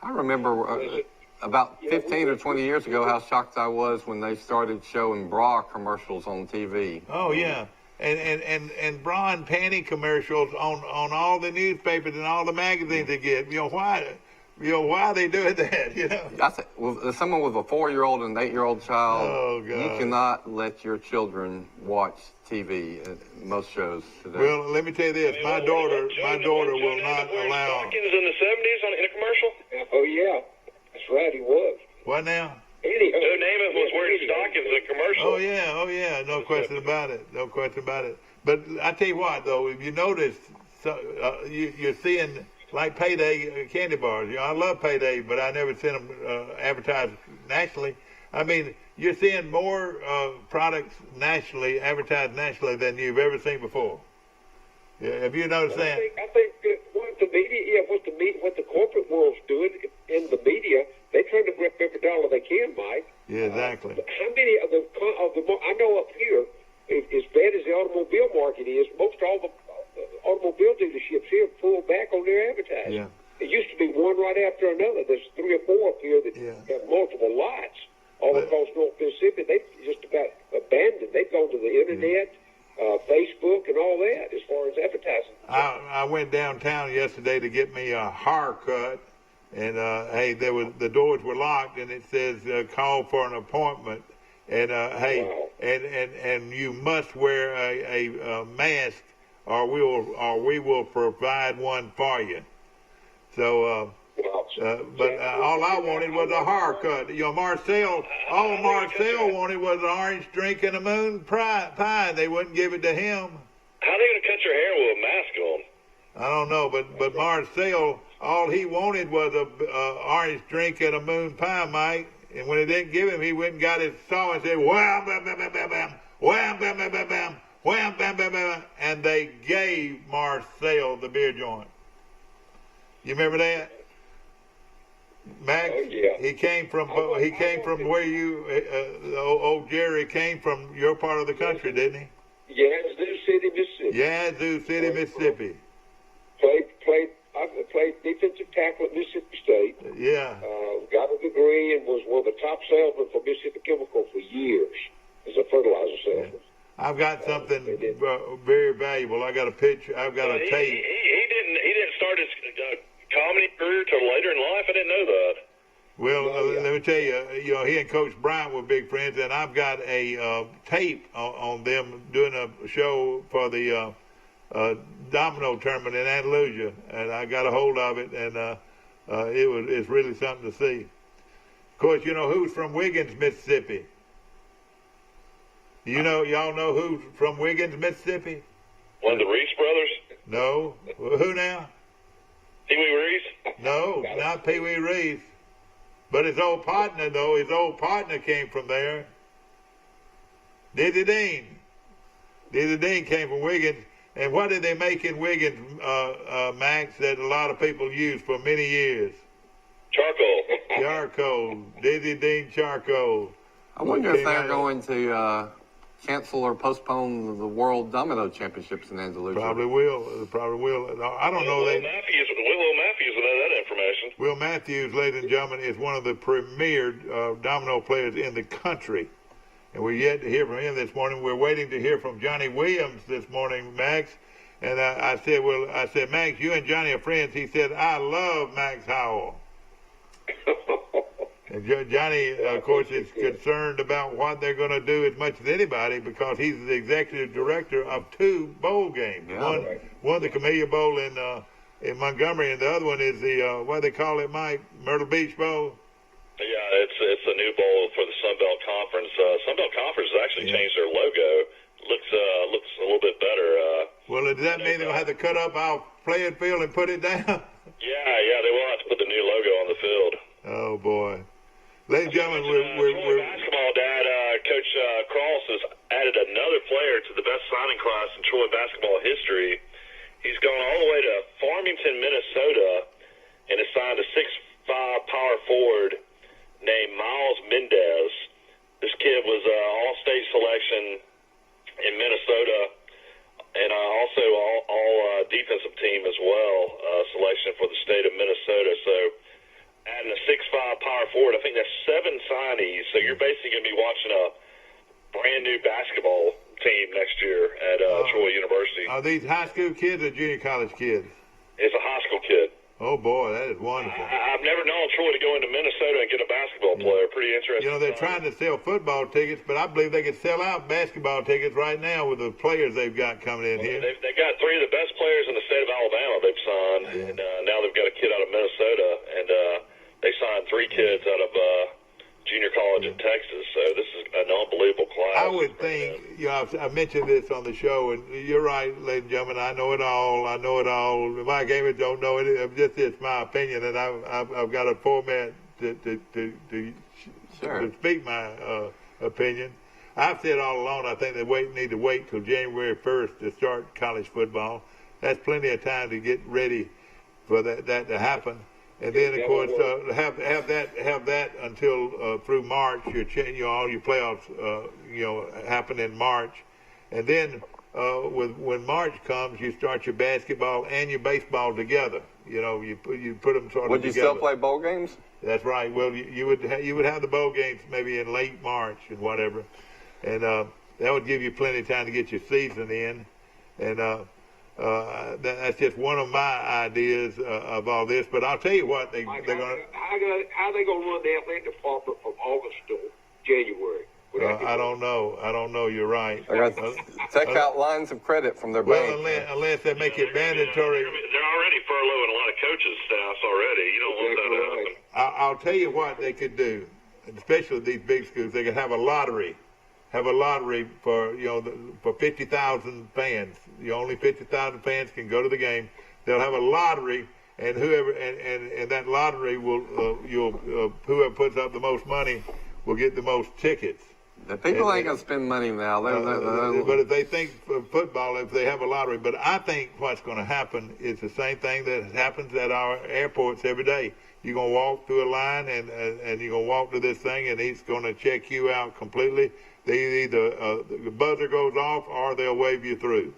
I remember about 15 or 20 years ago how shocked I was when they started showing bra commercials on TV. Oh yeah, and bra and panty commercials on all the newspapers and all the magazines they get. Why are they doing that? I said, well, someone with a 4-year-old and an 8-year-old child, oh, God. You cannot let your children watch TV at most shows today. Well, let me tell you this: my daughter will not allow. Stockings in the '70s in a commercial. Oh yeah, that's right, he was. What now? Joe Namath was wearing stockings in a commercial. Oh yeah, no question about it. But I tell you what, though, if you notice, you're seeing. Like Payday candy bars. I love Payday, but I never seen them advertised nationally. I mean, you're seeing more products nationally, advertised nationally, than you've ever seen before. Yeah, have you noticed that? I think what the corporate world's doing in the media, they're trying to grip every dollar they can, Mike. Yeah, exactly. How many of the I know up here, as bad as the automobile market is, most all the automobile dealerships here pull back on their advertising. Yeah. It used to be one right after another. There's 3 or 4 up here that have multiple lots all across North Mississippi. They've just about abandoned. They've gone went downtown yesterday to get me a haircut, and hey, the doors were locked, and it says call for an appointment, and hey, and you must wear a mask, or we will provide one for you. So. But all I wanted was a haircut. You know, all Marcel wanted was an orange drink and a moon pie. They wouldn't give it to him. How are they going to cut your hair with a mask on? I don't know, but Marcel, all he wanted was a orange drink and a moon pie, Mike. And when they didn't give him, he went and got his saw and said, wham, bam, bam, bam, bam, bam, wham, bam, bam, bam, bam, wham, bam, bam, bam, and they gave Marcel the beer joint. You remember that? Max, Oh, yeah. he came from where you, old Jerry came from your part of the country, didn't he? Yazoo City, Mississippi. Yazoo City, Mississippi. I played defensive tackle at Mississippi State. Yeah. Got a degree and was one of the top salesmen for Mississippi Chemical for years as a fertilizer salesman. I've got something very valuable. I got a picture. I've got a tape. He didn't start his comedy career till later in life. I didn't know that. Well, let me tell you, you know, he and Coach Bryant were big friends, and I've got a tape on them doing a show for the domino tournament in Andalusia, and I got a hold of it, and it's really something to see. Of course, you know who's from Wiggins, Mississippi. Y'all know who's from Wiggins, Mississippi? One of the Reese brothers? No. Who now? Pee Wee Reese? No, not Pee Wee Reese. But his old partner, though, came from there. Dizzy Dean. Dizzy Dean came from Wiggins. And what did they make in Wiggins, Max, that a lot of people used for many years? Charcoal. Charcoal. Dizzy Dean charcoal. I wonder if they're going to cancel or postpone the World Domino Championships in Andalusia. Probably will. I don't know. Will Matthews will know that information. Will Matthews, ladies and gentlemen, is one of the premier domino players in the country. And we're yet to hear from him this morning. We're waiting to hear from Johnny Williams this morning, Max. And I said, Max, you and Johnny are friends. He said, I love Max Howell. And Johnny, of course, is concerned about what they're going to do as much as anybody because he's the executive director of 2 bowl games. Yeah. One the Camellia Bowl in Montgomery, and the other one is the what do they call it, Mike? Myrtle Beach Bowl. Yeah, it's a new bowl for the Sun Belt Conference. Sun Belt Conference has actually changed their logo. Looks a little bit better. Well, does that mean they'll have to cut up our playing field and put it down? Yeah, they will have to put the new logo on the field. Oh boy. Ladies and gentlemen, we're basketball, Dad. Coach Cross has added another player to the best signing class in Troy basketball history. He's gone all the way to Farmington, Minnesota, and has signed a 6'5" power forward named Miles Mendez. This kid was an all-state selection in Minnesota, and also all defensive team as well, selection for the state of Minnesota. So adding a 6'5" power forward, I think that's 7 signees. So you're basically going to be watching a brand new basketball team next year at Troy University. Are these high school kids or junior college kids? It's a high school kid. Oh boy, that is wonderful. I've never known Troy to go into Minnesota and get a basketball player. Pretty interesting. You know, they're trying to sell football tickets, but I believe they could sell out basketball tickets right now with the players they've got coming in here. They've got 3 of the best players in the state of Alabama they've signed, and now they've got a kid out of Minnesota, and they signed 3 kids out of junior college in Texas. So this is an unbelievable class. I would think, you know, I mentioned this on the show, and you're right, ladies and gentlemen. I know it all. Mike Amos don't know it. It's my opinion, and I've got a format to speak my opinion. I've said all along, I think they need to wait till January 1st to start college football. That's plenty of time to get ready for that to happen. And then, of course, have that until through March. All your playoffs, happen in March, and then when March comes, you start your basketball and your baseball together. You know, you put them sort of Would you together. still play bowl games? That's right. Well, you would have the bowl games maybe in late March and whatever, and that would give you plenty of time to get your season in, and. That's just one of my ideas of all this. But I'll tell you what, they're going to. How they going to run the athletic department from August to January? I don't know. You're right. I got to take out lines of credit from their bank. Unless they make it mandatory. They're already furloughing a lot of coaches' staffs already. You don't want that to happen. I'll tell you what they could do, especially these big schools. They could have a lottery. Have a lottery for for 50,000 fans. Only 50,000 fans can go to the game. They'll have a lottery, and whoever and that lottery will whoever puts up the most money will get the most tickets. The people ain't gonna spend money now. But if they think for football, if they have a lottery, but I think what's going to happen is the same thing that happens at our airports every day. You're gonna walk through a line, and you're gonna walk to this thing, and he's going to check you out completely. They either the buzzer goes off or they'll wave you through.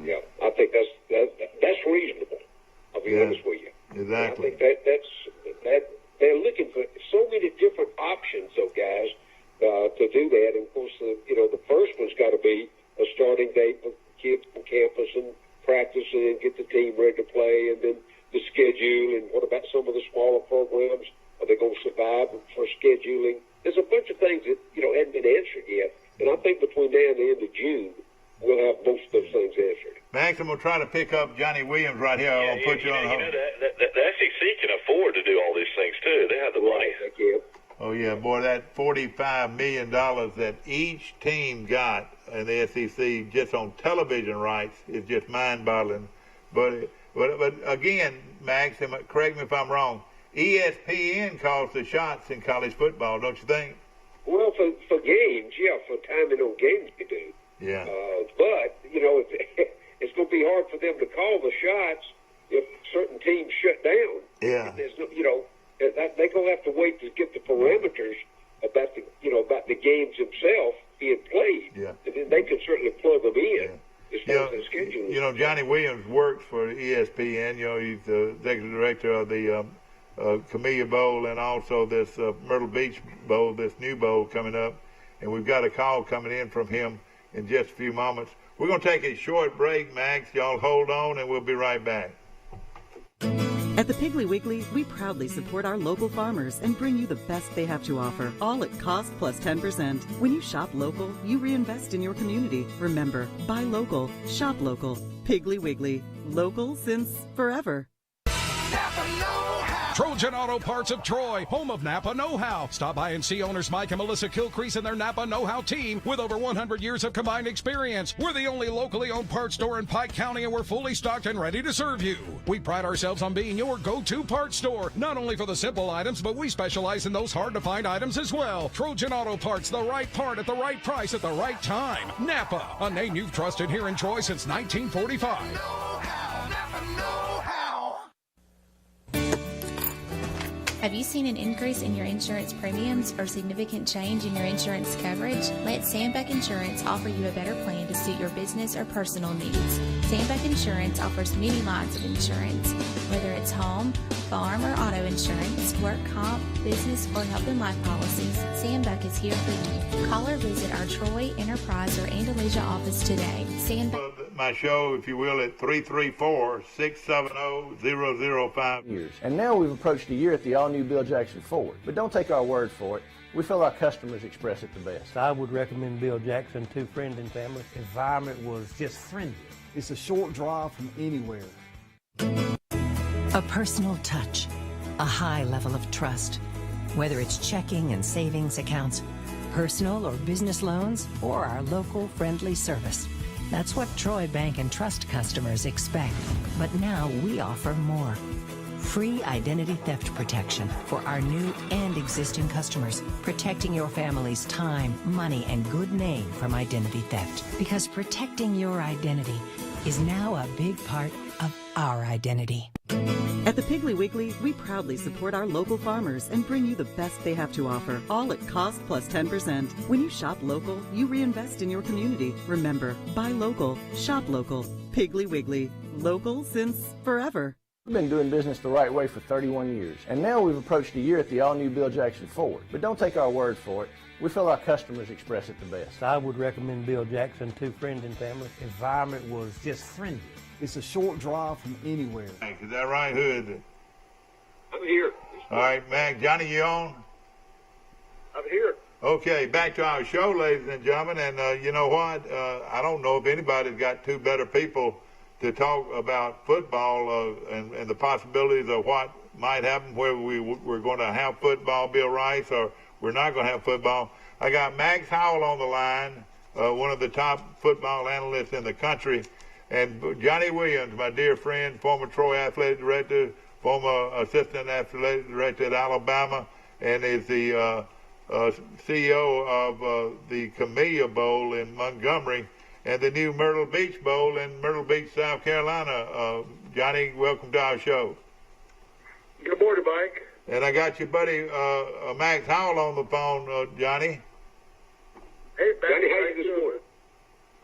Yeah, I think that's reasonable. I'll be honest with you. Exactly. I think that they're looking for so many different options, though, guys, to do that. And of course, the first one's got to be a starting date for kids on campus and practicing and get the team ready to play, and then the schedule. And what about some of the smaller programs? Are they going to survive for scheduling? There's a bunch of things that hadn't been answered yet, and I think between now and the end of June, we'll have most of those things answered. Max, I'm going to try to pick up Johnny Williams right here. I'll put you on hold. The SEC can afford to do all these things too. They have the money. They can. Oh yeah, boy, that $45 million that each team got in the SEC just on television rights is just mind-boggling. But again, Max, correct me if I'm wrong, ESPN calls the shots in college football, don't you think? Well, for games, yeah, for timing on games, you do. Yeah. But it's going to be hard for them to call the shots if certain teams shut down. Yeah. There's no, they're going to have to wait to get the parameters about the games themselves being played. Yeah. And then they can certainly plug them in. Yeah. As far as the schedule. Johnny Williams works for ESPN. He's the executive director of the Camellia Bowl and also this Myrtle Beach Bowl, this new bowl coming up. And we've got a call coming in from him in just a few moments. We're going to take a short break, Max. Y'all hold on, and we'll be right back. At the Piggly Wiggly, we proudly support our local farmers and bring you the best they have to offer, all at cost plus 10%. When you shop local, you reinvest in your community. Remember, buy local, shop local. Piggly Wiggly, local since forever. Trojan Auto Parts of Troy, home of Napa Know-How. Stop by and see owners Mike and Melissa Kilcrease and their Napa Know-How team with over 100 years of combined experience. We're the only locally owned parts store in Pike County, and we're fully stocked and ready to serve you. We pride ourselves on being your go-to parts store, not only for the simple items, but we specialize in those hard-to-find items as well. Trojan Auto Parts, the right part at the right price at the right time. Napa, a name you've trusted here in Troy since 1945. Know-how, Napa Know-how. Have you seen an increase in your insurance premiums or significant change in your insurance coverage? Let Sandbeck Insurance offer you a better plan to suit your business or personal needs. Sandbeck Insurance offers many lines of insurance, whether it's home, farm, or auto insurance, work comp, business, or health and life policies. Sandbeck is here for you. Call or visit our Troy, Enterprise, or Andalusia office today. Sandbeck. My show, if you will, at 334-670-005. Years. And now we've approached a year at the all-new Bill Jackson Ford. But don't take our word for it. We feel our customers express it the best. I would recommend Bill Jackson to friends and family. Environment was just friendly. It's a short drive from anywhere. A personal touch, a high level of trust. Whether it's checking and savings accounts, personal or business loans, or our local friendly service. That's what Troy Bank and Trust customers expect. But now we offer more. Free identity theft protection for our new and existing customers, protecting your family's time, money, and good name from identity theft. Because protecting your identity is now a big part of our identity. At the Piggly Wiggly, we proudly support our local farmers and bring you the best they have to offer, all at cost plus 10%. When you shop local, you reinvest in your community. Remember, buy local, shop local. Piggly Wiggly, local since forever. We've been doing business the right way for 31 years, and now we've approached a year at the all-new Bill Jackson Ford. But don't take our word for it. We feel our customers express it the best. I would recommend Bill Jackson to friends and family. Environment was just friendly. It's a short drive from anywhere. Is that right? Who is it? I'm here. All right, Mac. Johnny, you on? I'm here. Okay, back to our show, ladies and gentlemen. And you know what? I don't know if anybody's got two better people to talk about football and the possibilities of what might happen, whether we're going to have football, Bill Rice, or we're not going to have football. I got Max Howell on the line, one of the top football analysts in the country, and Johnny Williams, my dear friend, former Troy athletic director, former assistant athletic director at Alabama, and is the CEO of the Camellia Bowl in Montgomery and the new Myrtle Beach Bowl in Myrtle Beach, South Carolina. Johnny, welcome to our show. Good morning, Mike. And I got your buddy Max Howell on the phone, Johnny. Hey, Max, Johnny, how you this morning?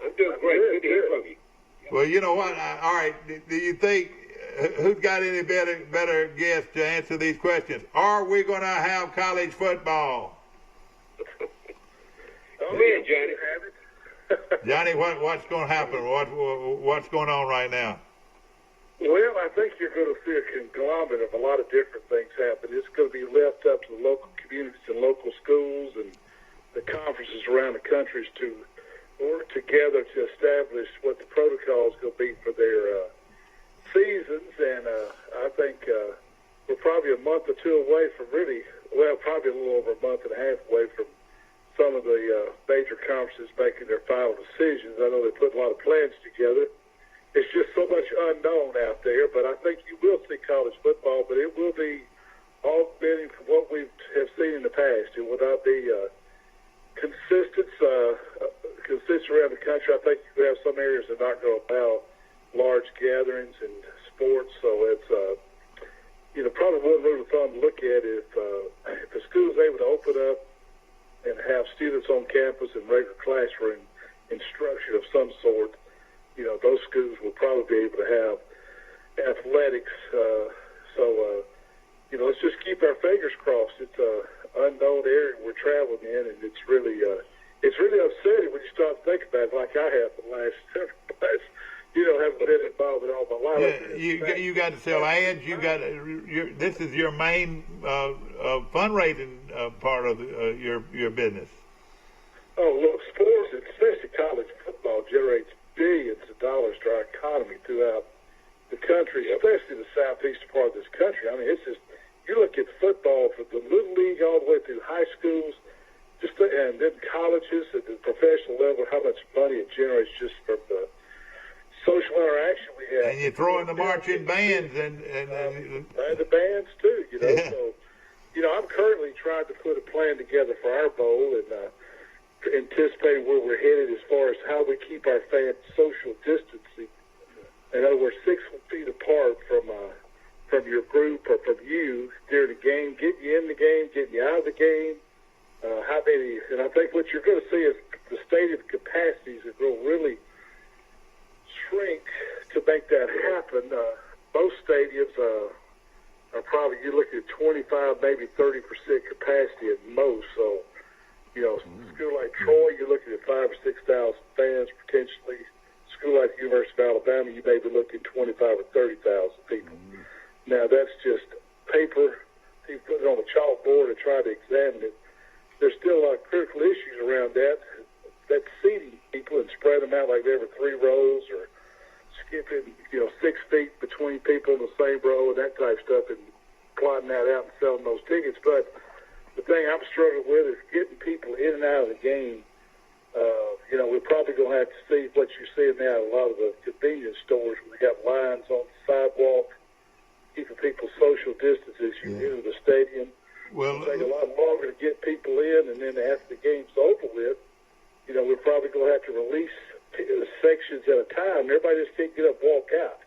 I'm doing great. Good to hear from you. Well, you know what? All right. Do you think who's got any better guess to answer these questions? Are we going to have college football? Oh, yeah, Johnny. Johnny, what's going to happen? What's going on right now? Well, I think you're going to see a conglomerate of a lot of different things happen. It's going to be left up to the local communities and local schools and the conferences around the countries to work together to establish what the protocol is going to be for their seasons. And I think we're probably a month or two away from probably a little over a month and a half away from some of the major conferences making their final decisions. I know they put a lot of plans together. It's just so much unknown out there, but I think you will see college football, but it will be augmenting from what we have seen in the past. It will not be consistent around the country. I think you have some areas that are not going to allow large gatherings and sports, so it's probably one rule of thumb to look at if the school is able to open up and have students on campus in regular classroom instruction of some sort. Those schools will probably be able to have athletics. Let's just keep our fingers crossed. It's an unknown area we're traveling in, and it's really upsetting when you start to think about it, like I have for the last haven't been involved in all my life. Yeah, you got to sell ads. This is your main fundraising part of your business. Oh, look, sports, especially college football, generates billions of dollars to our economy throughout the country, especially the southeastern part of this country. I mean, it's just, you look at football from the little league all the way through high schools, and then colleges at the professional level, how much money it generates just from the social interaction we have. And you throw in the marching bands and the bands too, Yeah. So, I'm currently trying to put a plan together for our bowl and anticipating where we're headed as far as how we keep our fans social distancing. In other words, 6 feet apart from your group or from you during the game, getting you in the game, getting you out of the game. How many? And I think what you're going to see is the stadium capacities that will really shrink to make that happen. Most stadiums are probably, you're looking at 25, maybe 30% capacity at most. So, a school like Troy, you're looking at 5,000 or 6,000 fans potentially. A school like the University of Alabama, you may be looking at 25,000 or 30,000 people. Now, that's just paper. You put it on a chalkboard and try to examine it. There's still a lot of critical issues around that seating people and spread them out like every 3 rows or skipping, 6 feet between people in the same row and that type of stuff and plotting that out and selling those tickets. But the thing I'm struggling with is getting people in and out of the game. We're probably going to have to see what you're seeing now at a lot of the convenience stores where they have lines on the sidewalk, keeping people social distance as you enter the stadium. Well, it'll take a lot longer to get people in, and then after the game's over with, we're probably going to have to release sections at a time. Everybody just can't get up and walk out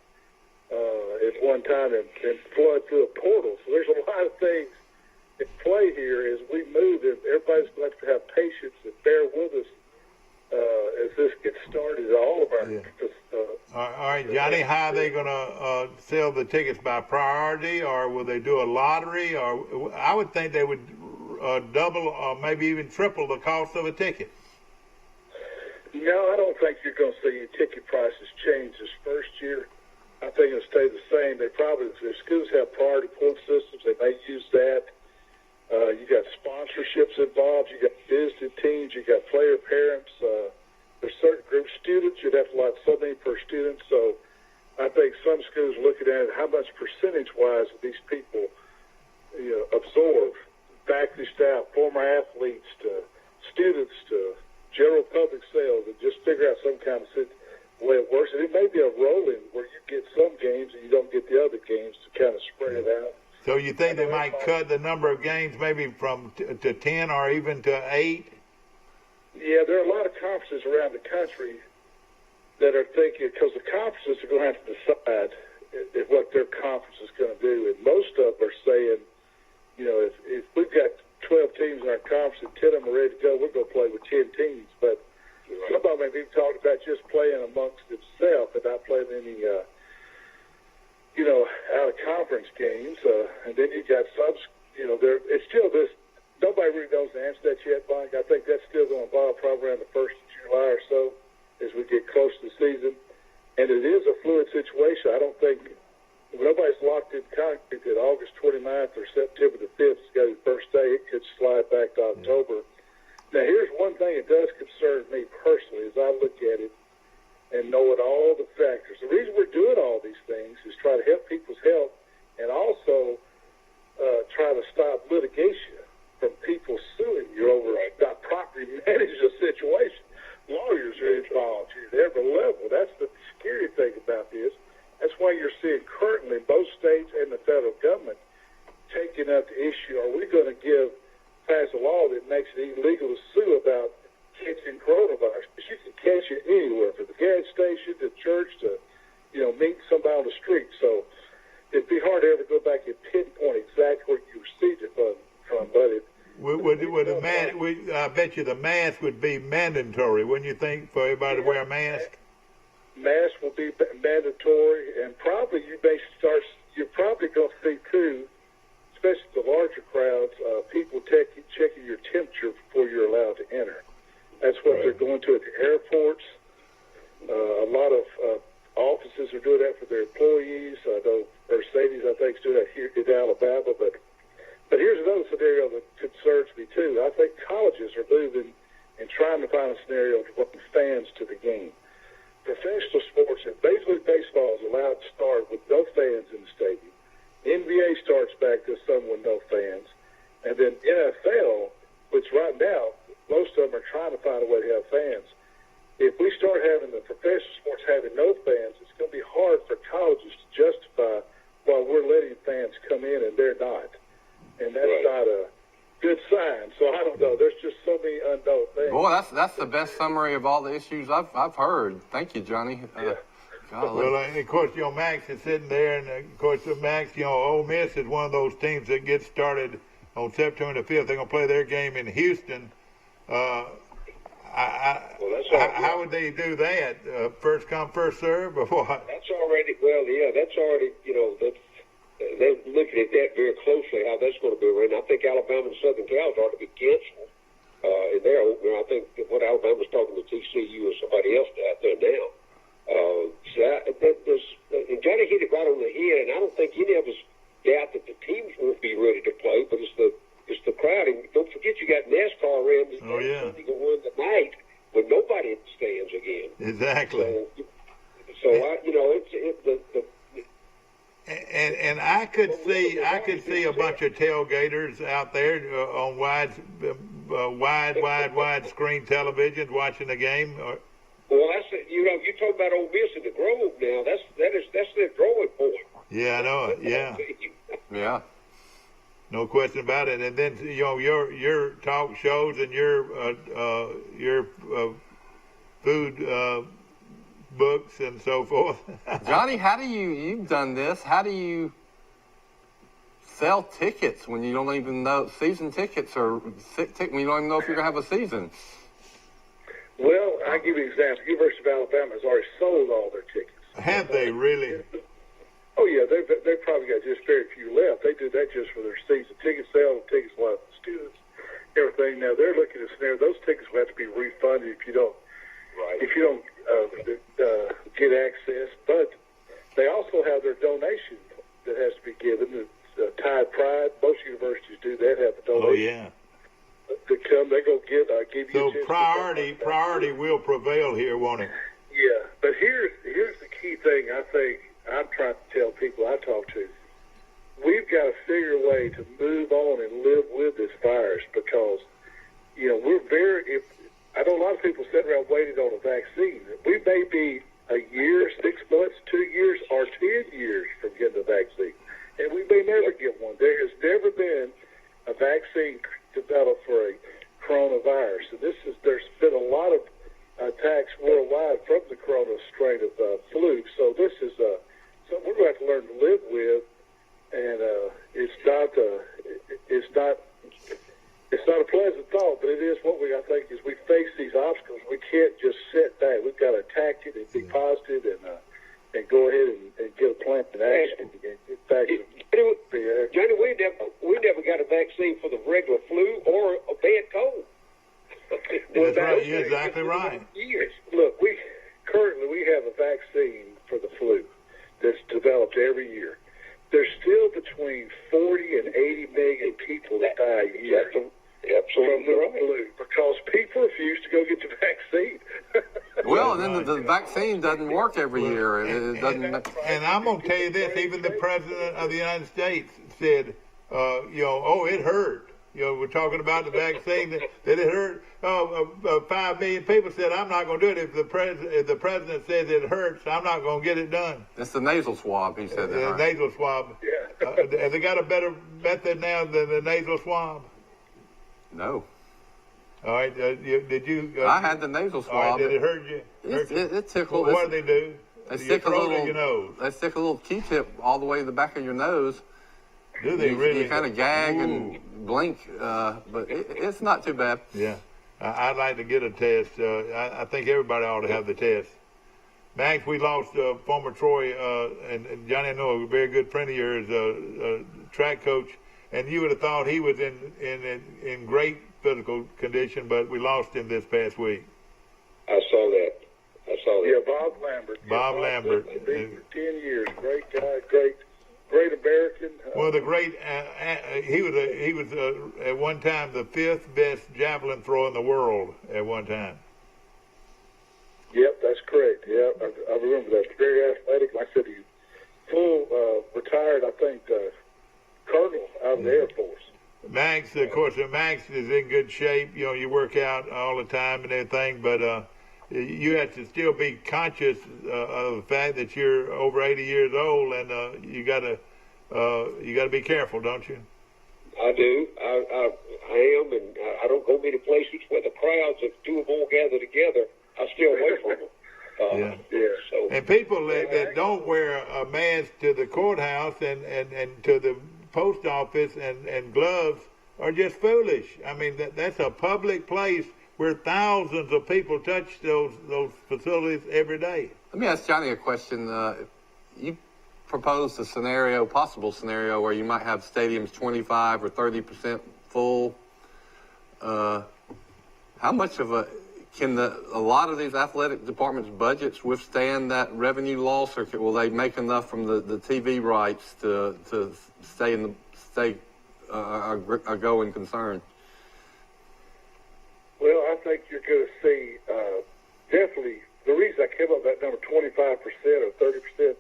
at one time and flood through a portal. So there's a lot of things at play here as we move, and everybody's going to have patience and bear with us as this gets started. All of our All right, Johnny, how are they going to sell the tickets, by priority, or will they do a lottery? Or I would think they would double or maybe even triple the cost of a ticket. No, I don't think you're going to see your ticket prices change this first year. I think it'll stay the same. They probably, if schools have priority point systems, they may use that. You got sponsorships involved. You got visiting teams. You got player parents. There's certain group students. You'd have to allot so many per student. So I think some schools are looking at how much percentage-wise these people absorb. Faculty, staff, former athletes, to students, to general public sales, and just figure out some kind of way it works. And it may be a rolling where you get some games and you don't get the other games to kind of spread it out. So you think they might cut the number of games maybe from to 10 or even to 8? Yeah, there are a lot of conferences around the country that are thinking, because the conferences are going to have to decide what their conference is going to do. And most of them are saying, if we've got 12 teams in our conference and 10 of them are ready to go, we're going to play with 10 teams. But some of them have even talked about just playing amongst themselves and not playing any, out-of-conference games. And then you got some, it's still this, nobody really knows the answer to that yet, Mike. I think that's still going to evolve probably around the 1st of July or so as we get close to the season. And it is a fluid situation. I don't think nobody's locked in concrete that August 29th or September the 5th is going to be the first day. It could slide back to October. Now, here's one thing that does concern me personally as I look at it and knowing all the factors. The reason we're doing all these things is try to help people's health and also try to stop litigation from people suing you over not properly managing a situation. Lawyers are involved here at every level. That's the scary thing about this. That's why you're seeing currently both states and the federal government taking up the issue. Are we going to pass a law that makes it illegal to sue about catching coronavirus? Because you can catch it anywhere, from the gas station to church to, meeting somebody on the street. So it'd be hard to ever go back and pinpoint exactly where you received it from, but I bet you the mask would be mandatory, wouldn't you think, for everybody to wear a mask? Masks will be mandatory, and probably you're probably going to see too, especially the larger crowds, people checking your temperature before you're allowed to enter. That's what they're going to at the airports. A lot of offices are doing that for their employees. I know Mercedes, I think, is doing that here in Alabama. But here's another scenario that concerns me too. I think colleges are moving and trying to find a scenario to bring fans to the game. Professional sports and basically baseball is allowed to start with no fans in the stadium. NBA starts back this summer with no fans. And then NFL, which right now, most of them are trying to find a way to have fans. If we start having the professional sports having no fans, it's going to be hard for colleges to justify why we're letting fans come in and they're not. And that's not a good sign. So I don't know. There's just so many unknown things. Boy, that's the best summary of all the issues I've heard. Thank you, Johnny. Well, and of course, Max is sitting there, and of course, Max, Ole Miss is one of those teams that gets started on September the 5th. They're going to play their game in Houston. How would they do that? First come, first serve, or what? That's already, they're looking at that very closely, how that's going to be arranged. I think Alabama and Southern Cal ought to be canceled in their opener. I think what Alabama's talking to TCU or somebody else out there now. And Johnny hit it right on the head, and I don't think any of us doubt that the teams won't be ready to play, but it's the crowd. And don't forget, you got NASCAR around this Sunday going to run tonight with nobody in the stands again. Exactly. So And I could see a bunch of tailgaters out there on wide screen televisions watching the game. Well, you're talking about Ole Miss in the Grove now. That's their growing point. Yeah, I know it. Yeah. Yeah. No question about it. And then your talk shows and your food books and so forth. Johnny, you've done this, how do you sell tickets when you don't even know, season tickets, or when you don't even know if you're going to have a season? Well, I'll give you an example. University of Alabama has already sold all their tickets. Have they really? Oh yeah, they've probably got just very few left. They do that just for their season ticket sales, tickets left for students, everything. Now they're looking at a scenario. Those tickets will have to be refunded if you don't get access. But they also have their donation that has to be given. Tide Pride, most universities do that. Have a donation. Oh yeah. To come, they go give you. So priority will prevail here, won't it? Yeah, but here's the key thing. I think I'm trying to tell people I talk to. We've got to figure a way to move on and live with this virus because, we're I know a lot of people sitting around waiting on a vaccine. We may be a year, 6 months, 2 years, or 10 years from getting a vaccine. And we may never get one. There has never been a vaccine developed for a coronavirus. And there's been a lot of attacks worldwide from the corona strain of flu. So this is something we're going to have to learn to live with. And it's not a pleasant thought, but it is what I think as we face these obstacles, we can't just sit back. We've got to attack it and be positive and go ahead and get a plan in action. Johnny, we never got a vaccine for the regular flu or a bad cold. That's right. You're exactly right. Years. Look, we have a vaccine for the flu that's developed every year. There's still between 40 and 80 million people that die a year from the flu because people refuse to go get the vaccine. Well, and then the vaccine doesn't work every year. It doesn't. And I'm going to tell you this: even the president of the United States said, it hurt. We're talking about the vaccine that it hurt. 5 million people said, I'm not going to do it. If the president says it hurts, I'm not going to get it done. It's the nasal swab, he said. The nasal swab. Yeah. Have they got a better method now than the nasal swab? No. All right. Did you? I had the nasal swab. All right, did it hurt you? It tickled. Well, what do they do? They stick a little Q-tip all the way to the back of your nose. Do they really? You kind of gag and blink, but it's not too bad. Yeah. I'd like to get a test. I think everybody ought to have the test. Max, we lost former Troy and Johnny, I know, a very good friend of yours, track coach, and you would have thought he was in great physical condition, but we lost him this past week. I saw that. Yeah, Bob Lambert. Bob Lambert. Been for 10 years. Great guy, great American. Well, the great he was at one time the 5th best javelin thrower in the world at one time. Yep, that's correct. Yeah, I remember that. Very athletic. Like I said, he's full retired. I think colonel out of the Air Force. Max, of course, Max is in good shape. You work out all the time and everything, but you have to still be conscious of the fact that you're over 80 years old, and you gotta be careful, don't you? I do. I am, and I don't go many places where the crowds of two or more gather together. I stay away from them. So, and people that don't wear a mask to the courthouse and to the post office and gloves are just foolish. I mean, that's a public place where thousands of people touch those facilities every day. Let me ask Johnny a question. You proposed a possible scenario where you might have stadiums 25 or 30% full. How much of can a lot of these athletic departments' budgets withstand that revenue loss, or will they make enough from the TV rights to stay a going concern? Well, I think you're going to see definitely the reason I came up with that number 25% or 30%.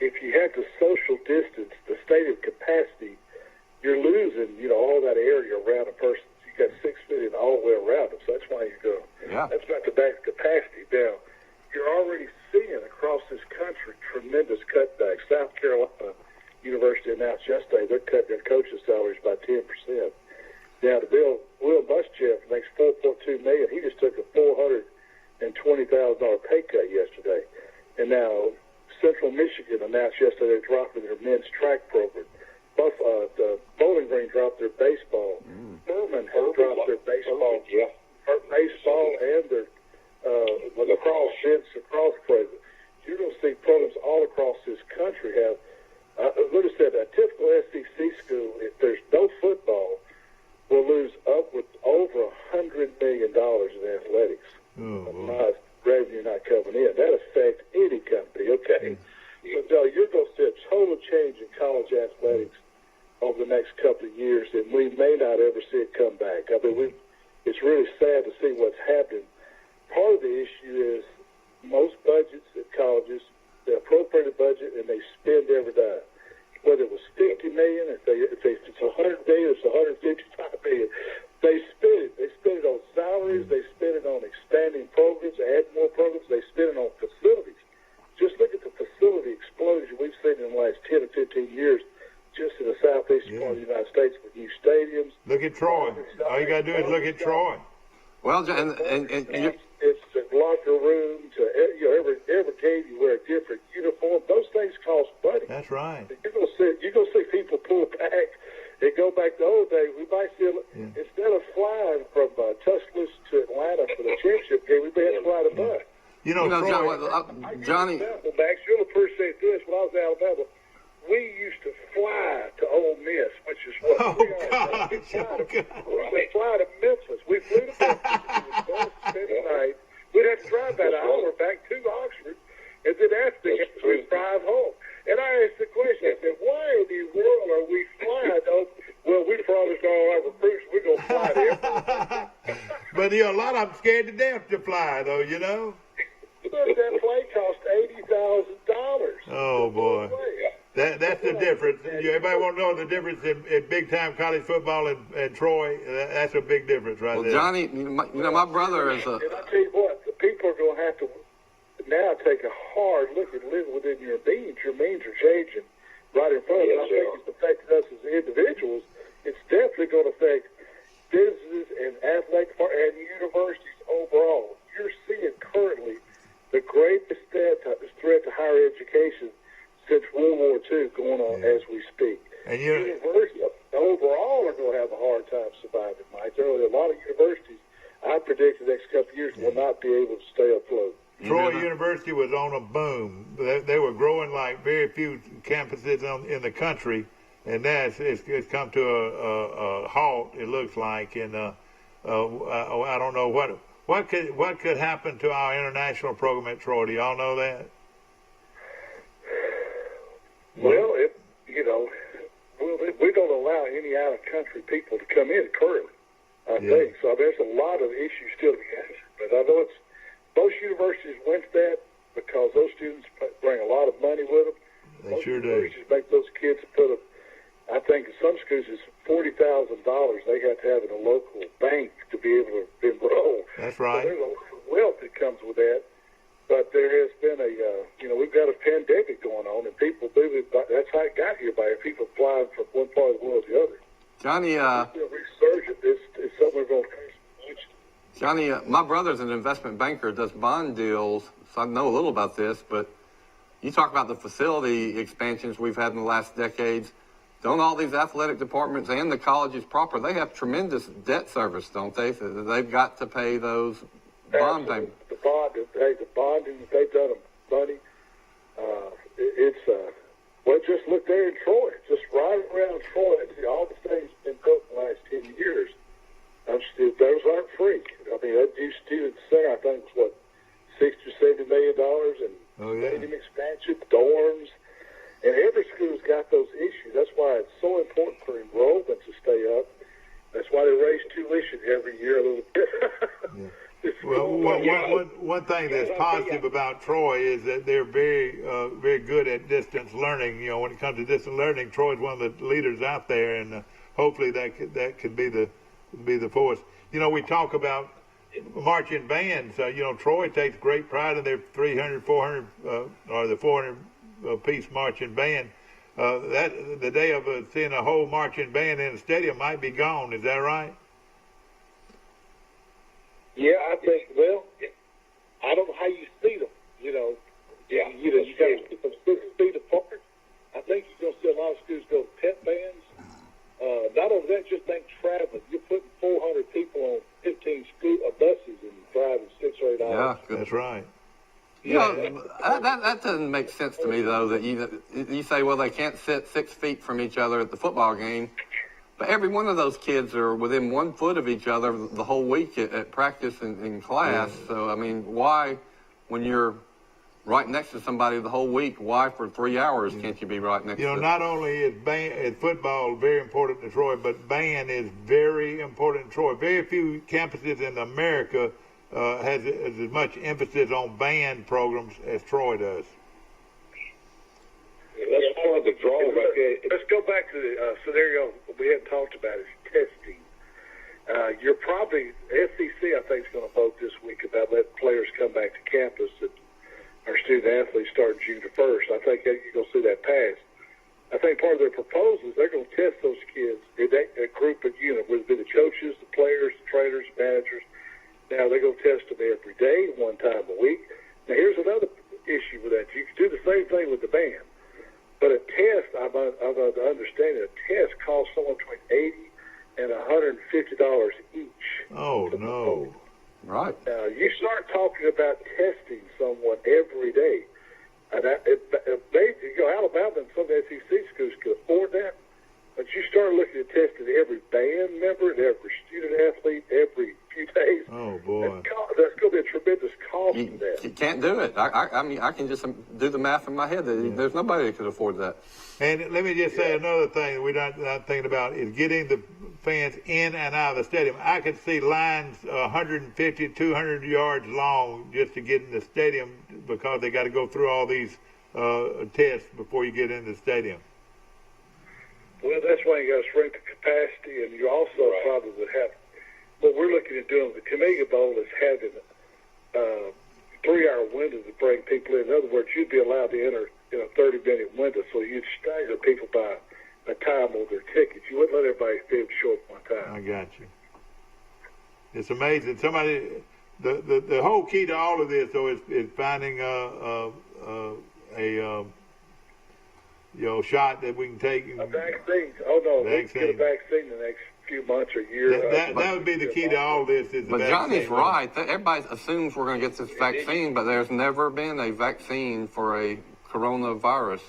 If you had to social distance the stadium capacity, you're losing all that area around a person. You got 6 million all the way around them, so that's why you're going. Yeah. That's not the max capacity. Now, you're already seeing across this country tremendous cutbacks. South Carolina University announced yesterday they're cutting their coaches' salaries by 10%. Now, Will Muschamp makes $4.2 million. He just took a $420,000 pay cut yesterday. And now Central Michigan announced yesterday they're dropping their men's track program. The Bowling Green dropped their baseball. Furman has dropped their baseball. Baseball and their lacrosse program. You're going to see programs million in athletics. Not revenue not coming in. That affects any company, okay? So you're going to see a total change in college athletics over the next couple of years, and we may not ever see it come back. I mean, it's really sad to see what's happening. Part of the issue is most budgets at colleges, they appropriate a budget and they spend every dime. Whether it was $50 million, if it's $100 million, it's $155 million. They spend it. They spend it on salaries. They spend it on expanding programs, adding more programs. They spend it on facilities. Just look at the facility explosion we've seen in the last 10 or 15 years just in the southeastern part of the United States with new stadiums. Look at Troy. All you got to do is look at Troy. Well, it's the locker room to every game you wear a different uniform. Those things cost money. That's right. You're gonna see people pull back and go back to the old days. We might see instead of flying from Tuscaloosa to Atlanta for the championship game, we may have to fly to bus. Johnny. Max, you'll appreciate this. When I was in Alabama, we used to fly to Ole Miss, which is what we fly to Memphis. We flew to Memphis. Spend the night. We'd have to drive about an hour back to Oxford, and then after the game, we'd drive home. And I asked the question, I said, why in the world are we flying? Well, we promised all our recruits we're going to fly there. But a lot of them scared to death to fly, though, you know? That plane cost $80,000. Oh, boy. That's the difference. Everybody want to know the difference in big-time college football and Troy. That's a big difference right there. Johnny, my brother is a... And I tell you what, the people are going to have to now take a hard look at living within your means. Your means are changing right in front of us. I think it's affected us as individuals. It's definitely going to affect businesses and athletic and universities overall. You're seeing currently the greatest threat to higher education since World War II going on as we speak. And universities overall are going to have a hard time surviving, Mike. There are a lot of universities, I predict the next couple of years, will not be able to stay afloat. Troy University was on a boom. They were growing like very few campuses in the country, and now it's come to a halt, it looks like. And I don't know what could happen to our international program at Troy. Do y'all know that? Well, we don't allow any out-of-country people to come in currently, I think. So there's a lot of issues still to be answered. But I know most universities went that because those students bring a lot of money with them. They sure do. Universities make those kids I think in some schools it's $40,000 they have to have in a local bank to be able to enroll. That's right. So there's a lot of wealth that comes with that. But there has been we've got a pandemic going on, and people that's how it got here, by people flying from one part of the world to the other. Johnny, resurgence is something we're going to face. Johnny, my brother's an investment banker, does bond deals, so I know a little about this, but you talk about the facility expansions we've had in the last decades. Don't all these athletic departments and the colleges proper, they have tremendous debt service, don't they? So they've got to pay those bond payments. The bonding that they've done of money, just look there in Troy, just right around Troy, and see all the things been built in the last 10 years. Those aren't free. I mean, that new student center, I think, was $60 or $70 million, and stadium expansion, dorms, and every school's got those issues. That's why it's so important for enrollment to stay up. That's why they raise tuition every year a little bit. Well, one thing that's positive about Troy is that they're very good at distance learning. You know, when it comes to distance learning, Troy's one of the leaders out there, and hopefully that could be the force. You know, we talk about marching bands. Troy takes great pride in their 300, 400, or the 400-piece marching band. The day of seeing a whole marching band in a stadium might be gone. Is that right? Yeah, I think. Well, I don't know how you see them. You got to keep them 6 feet apart. I think you're going to see a lot of schools go to pet bands. Not only that, just think traveling. You're putting 400 people on 15 buses and driving 6 or 8 hours. Yeah, that's right. That doesn't make sense to me, though, that you say, well, they can't sit 6 feet from each other at the football game. But every one of those kids are within 1 foot of each other the whole week at practice and in class. Yeah. So, I mean, why, when you're right next to somebody the whole week, why for 3 hours can't you be right next to them? Not only is football very important to Troy, but band is very important to Troy. Very few campuses in America has as much emphasis on band programs as Troy does. That's part of the drawback. Let's go back to the scenario we hadn't talked about is testing. You're probably, SEC, I think, is going to vote this week about letting players come back to campus that our student athletes starting June 1st. I think you're going to see that pass. I think part of their proposal is they're going to test those kids in a group of unit, whether it be the coaches, the players, the trainers, managers. Now they're going to test them every day, 1 time a week. Now here's another issue with that. You can do the same thing with the band. But a test, I'm understanding, a test costs somewhere between $80 and $150 each. Oh, no. Right. Now, you start talking about testing someone every day. And Alabama and some SEC schools could afford that. But you start looking at testing every band member, every student athlete, every few days. Oh, boy. That's going to be a tremendous cost to that. You can't do it. I mean, I can just do the math in my head. There's nobody that could afford that. And let me just say another thing that we're not thinking about is getting the fans in and out of the stadium. I could see lines 150, 200 yards long just to get in the stadium because they got to go through all these tests before you get in the stadium. Well, that's why you got to shrink the capacity, and you also probably would have. What we're looking at doing, the Camellia Bowl is having a 3-hour window to bring people in. In other words, you'd be allowed to enter in a 30-minute window, so you'd stagger people by a time on their tickets. You wouldn't let everybody be able to show up one time. I got you. It's amazing. The whole key to all of this, though, is finding a shot that we can take. A vaccine. Oh, no. We can get a vaccine in the next few months or year. That would be the key to all this. But Johnny's right. Everybody assumes we're going to get this vaccine, but there's never been a vaccine for a coronavirus.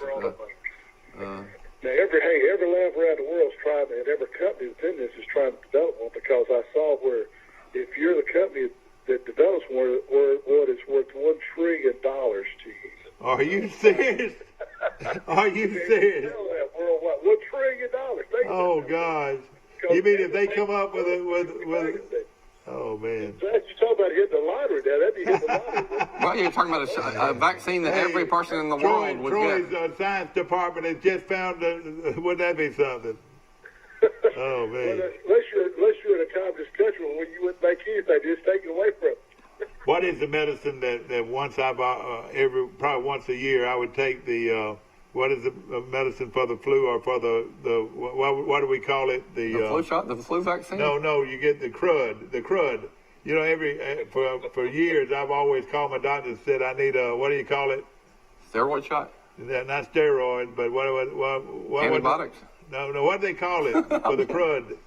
Now, every lab around the world is trying, and every company within this is trying to develop one, because I saw where if you're the company that develops one, it's worth $1 trillion to you. Are you serious? Are you serious? Worldwide, $1 trillion. Oh, gosh. You mean if they come up with oh, man. You're talking about hitting the lottery now. That'd be hitting the lottery. Well, you're talking about a vaccine that every person in the world would get. Troy's science department has just found, wouldn't that be something? Oh, man. Well, unless you're in a communist country where you wouldn't make anything, just take it away from you. What is the medicine that once probably once a year I would take the, what is the medicine for the flu or for the what do we call it? The flu shot, the flu vaccine? No, you get the crud. You know, for years I've always called my doctor and said I need what do you call it? Steroid shot? Not steroid, but what antibiotics? No, what do they call it for the crud?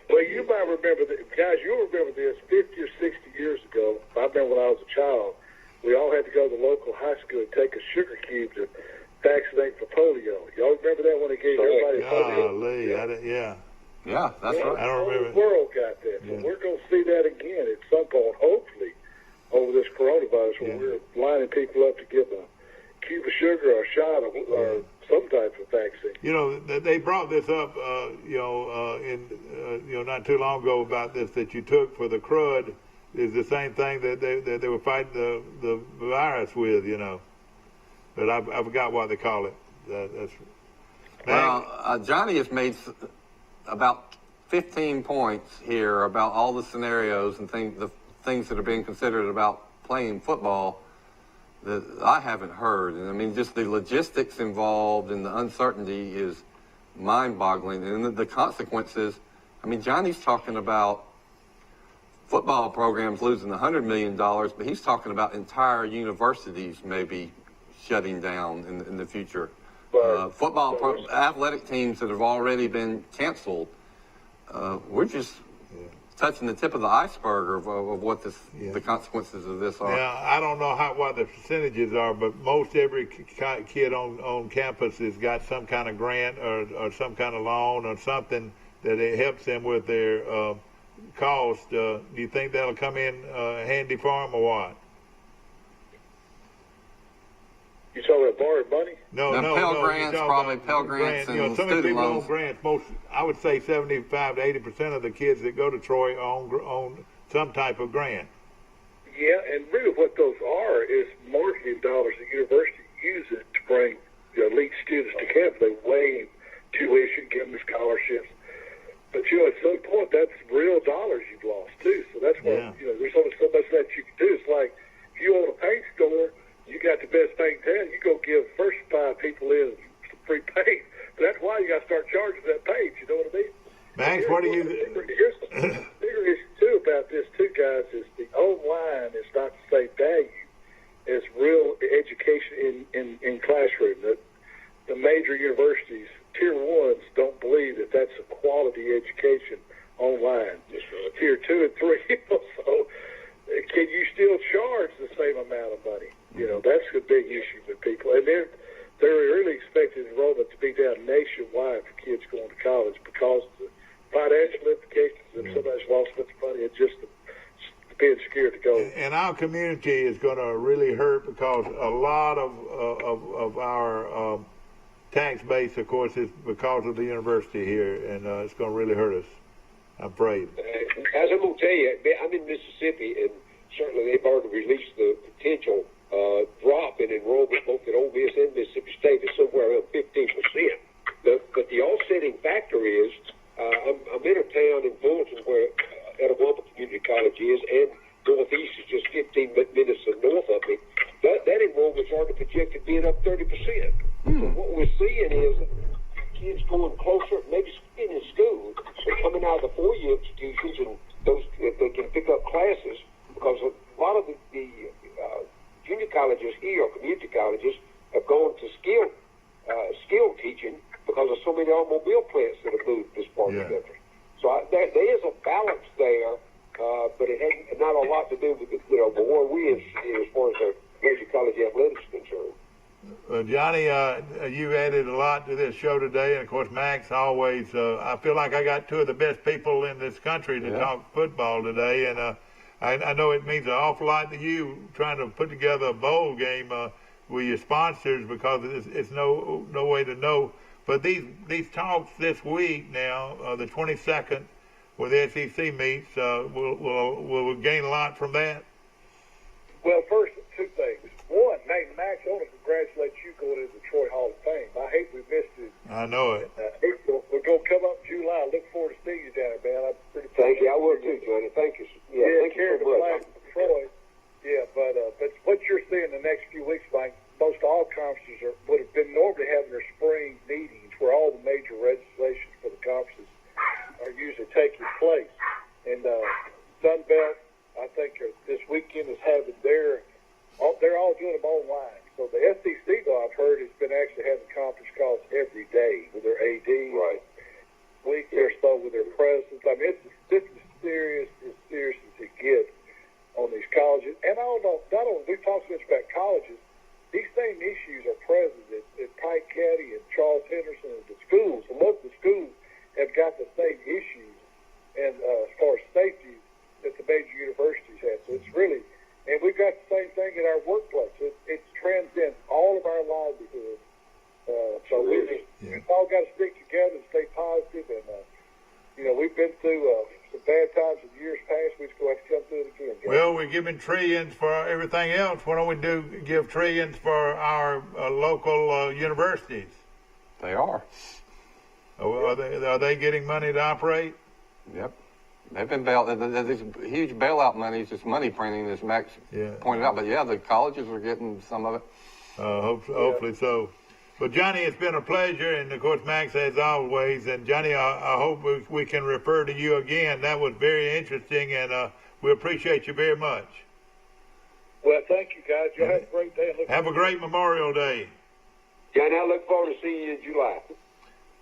Well, you might remember, guys, you'll remember this 50 or 60 years ago. I remember when I was a child, we all had to go to the local high school and take a sugar cube to vaccinate for polio. Y'all remember that when they gave everybody polio? Yeah, that's right. I don't remember. The whole world got that. So we're going to see that again at some point, hopefully, over this coronavirus, when we're lining people up to give a cube of sugar or a shot or some type of vaccine. You know, they brought this up, not too long ago about this, that you took for the crud is the same thing that they were fighting the virus with, you know. But I forgot what they call it. Johnny has made about 15 points here about all the scenarios and the things that are being considered about playing football that I haven't heard. And I mean, just the logistics involved and the uncertainty is mind-boggling. And the consequences, I mean, Johnny's talking about football programs losing $100 million, but he's talking about entire universities maybe shutting down in the future. Athletic teams that have already been canceled. We're just touching the tip of the iceberg of what the consequences of this are. Yeah, I don't know what the percentages are, but most every kid on campus has got some kind of grant or some kind of loan or something that it helps them with their cost. Do you think that'll come in handy for them or what? You talking about borrowed money? No. Pell Grants, probably Pell Grants and some of the student people loans. on grants. I would say 75 to 80% of the kids that go to Troy are on some type of grant. Yeah, and really what those are is marketing dollars the university uses to bring elite students to campus. They waive tuition, give them scholarships. But, at some point, that's real dollars you've lost, too. So that's why, there's only so much that you can do. It's like if you own a paint store, you got the best paint in town, you go give the first 5 people in some free paint. But that's why you got to start charging that paint, you know what I mean? Max, what do you... Here's the bigger issue, too, about this, too, guys, is the online is not the same value as real education in classroom. The major universities, Tier 1s, don't believe that that's a quality education online. Tier 2 and 3, so can you still charge the same amount of money? That's the big issue with people. And they're really expecting enrollment to be down nationwide for kids going to college because of the financial implications if somebody's lost much money and just being scared to go. And our community is going to really hurt because a lot of our tax base, of course, is because of the university here, and it's going to really hurt us, I'm afraid. As I'm going to tell you, I'm in Mississippi, and certainly they've already released the potential drop in enrollment both at Ole Miss and Mississippi State is somewhere around 15%. But the offsetting factor is I'm in a town in Fulton where Etowah Community College is, and Northeast is just 15 minutes north of me. That enrollment's already projected being up 30%. So what we're seeing is kids going closer, maybe staying in school, so coming out of the four-year institutions, and those they can pick up classes because a lot of the junior colleges here, or community colleges, have gone to skill teaching because of so many automobile plants that have moved this part of the country. So there is a balance there, but it has not a lot to do with where we as far as the major college athletics is concerned. Johnny, you added a lot to this show today, and of course, Max always. I feel like I got 2 of the best people in this country to talk football today, and I know it means an awful lot to you trying to put together a bowl game with your sponsors because it's no way to know. But these talks this week now, the 22nd, where the SEC meets, will gain a lot from that. Well, first, 2 things. One, Max, I want to congratulate you going into the Troy Hall of Fame. I hate we missed it. I know it. April. We're going to come up in July. I look forward to seeing you down there, man. I'm pretty Thank you. I will too, Johnny. Thank you. Thank you so much. Troy. Yeah, but what you're seeing the next few weeks, Mike, most all conferences would have been normally having their spring meetings where all the major legislations for the conferences are usually taking place. And Sun Belt, I think this weekend is having they're all doing them online. So the SEC, though, I've heard, has been actually having conference calls every day with their AD. Right. Week or so with their presidents. I mean, this is serious as it gets on these colleges. And I don't know, not only we talk so much about colleges, these same issues are present at Pike County and Charles Henderson and the schools. The local schools have got the same issues and as far as safety that the major universities have. So it's really, and we've got the same thing in our workplace. It transcends all of our livelihoods. So we've all got to stick together and stay positive. And, we've been through some bad times in years past. We're just going to have to come through it again. Guys. Well, we're giving trillions for everything else. Why don't we give trillions for our local universities? They are. Are they getting money to operate? Yep. They've been these huge bailout monies, just money printing, as Max pointed out. But the colleges are getting some of it. Hopefully so. But Johnny, it's been a pleasure, and of course Max as always. And Johnny, I hope we can refer to you again. That was very interesting, and we appreciate you very much. Well, thank you guys. You have a great day. Have a great Memorial Day. Johnny, I look forward to seeing you in July.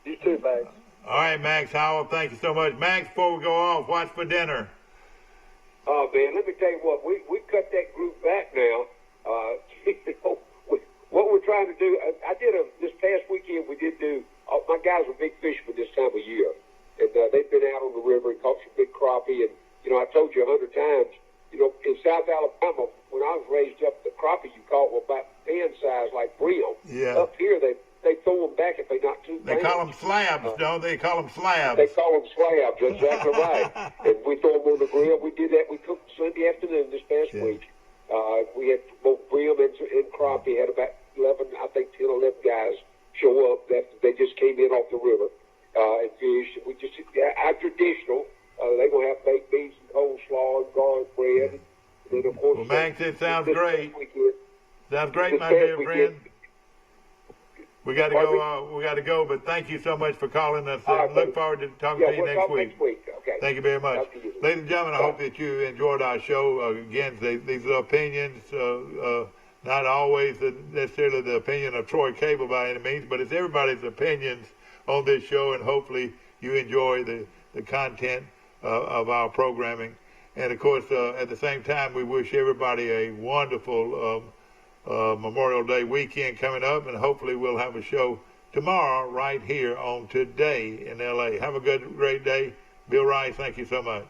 You too, Max. All right, Max Howell, thank you so much. Max, before we go off, what's for dinner? Oh, man, let me tell you what, we cut that group back now. What we're trying to do, I did this past weekend, we did do, my guys are big fishermen this time of year. And they've been out on the river and caught some big crappie. And, I told you 100 times, in South Alabama, when I was raised up, the crappie you caught were about pan size like brim. Yeah. Up here, they throw them back if they're not too They call them slabs, don't they? They call them slabs. They call them slabs, exactly right. And we throw them on the grill. We did that. We cooked Sunday afternoon this past week. We had both brim and crappie. Had about 10, 11 guys show up. They just came in off the river and fished. We just, our traditional, they're going to have baked beans and coleslaw and garlic bread. And then, of course, well, Max, it sounds great. Sounds great, this my dear weekend, friend. We got to go. We got to go. But thank you so much for calling us. Look forward to talking to you next week. Okay. Thank you very much, ladies and gentlemen. I hope that you enjoyed our show. Again, these are opinions, not always necessarily the opinion of Troy Cable by any means, but it's everybody's opinions on this show, and hopefully you enjoy the content of our programming. And of course, at the same time, we wish everybody a wonderful Memorial Day weekend coming up, and hopefully we'll have a show tomorrow right here on Today in LA. Have a great day. Bill Rice, thank you so much.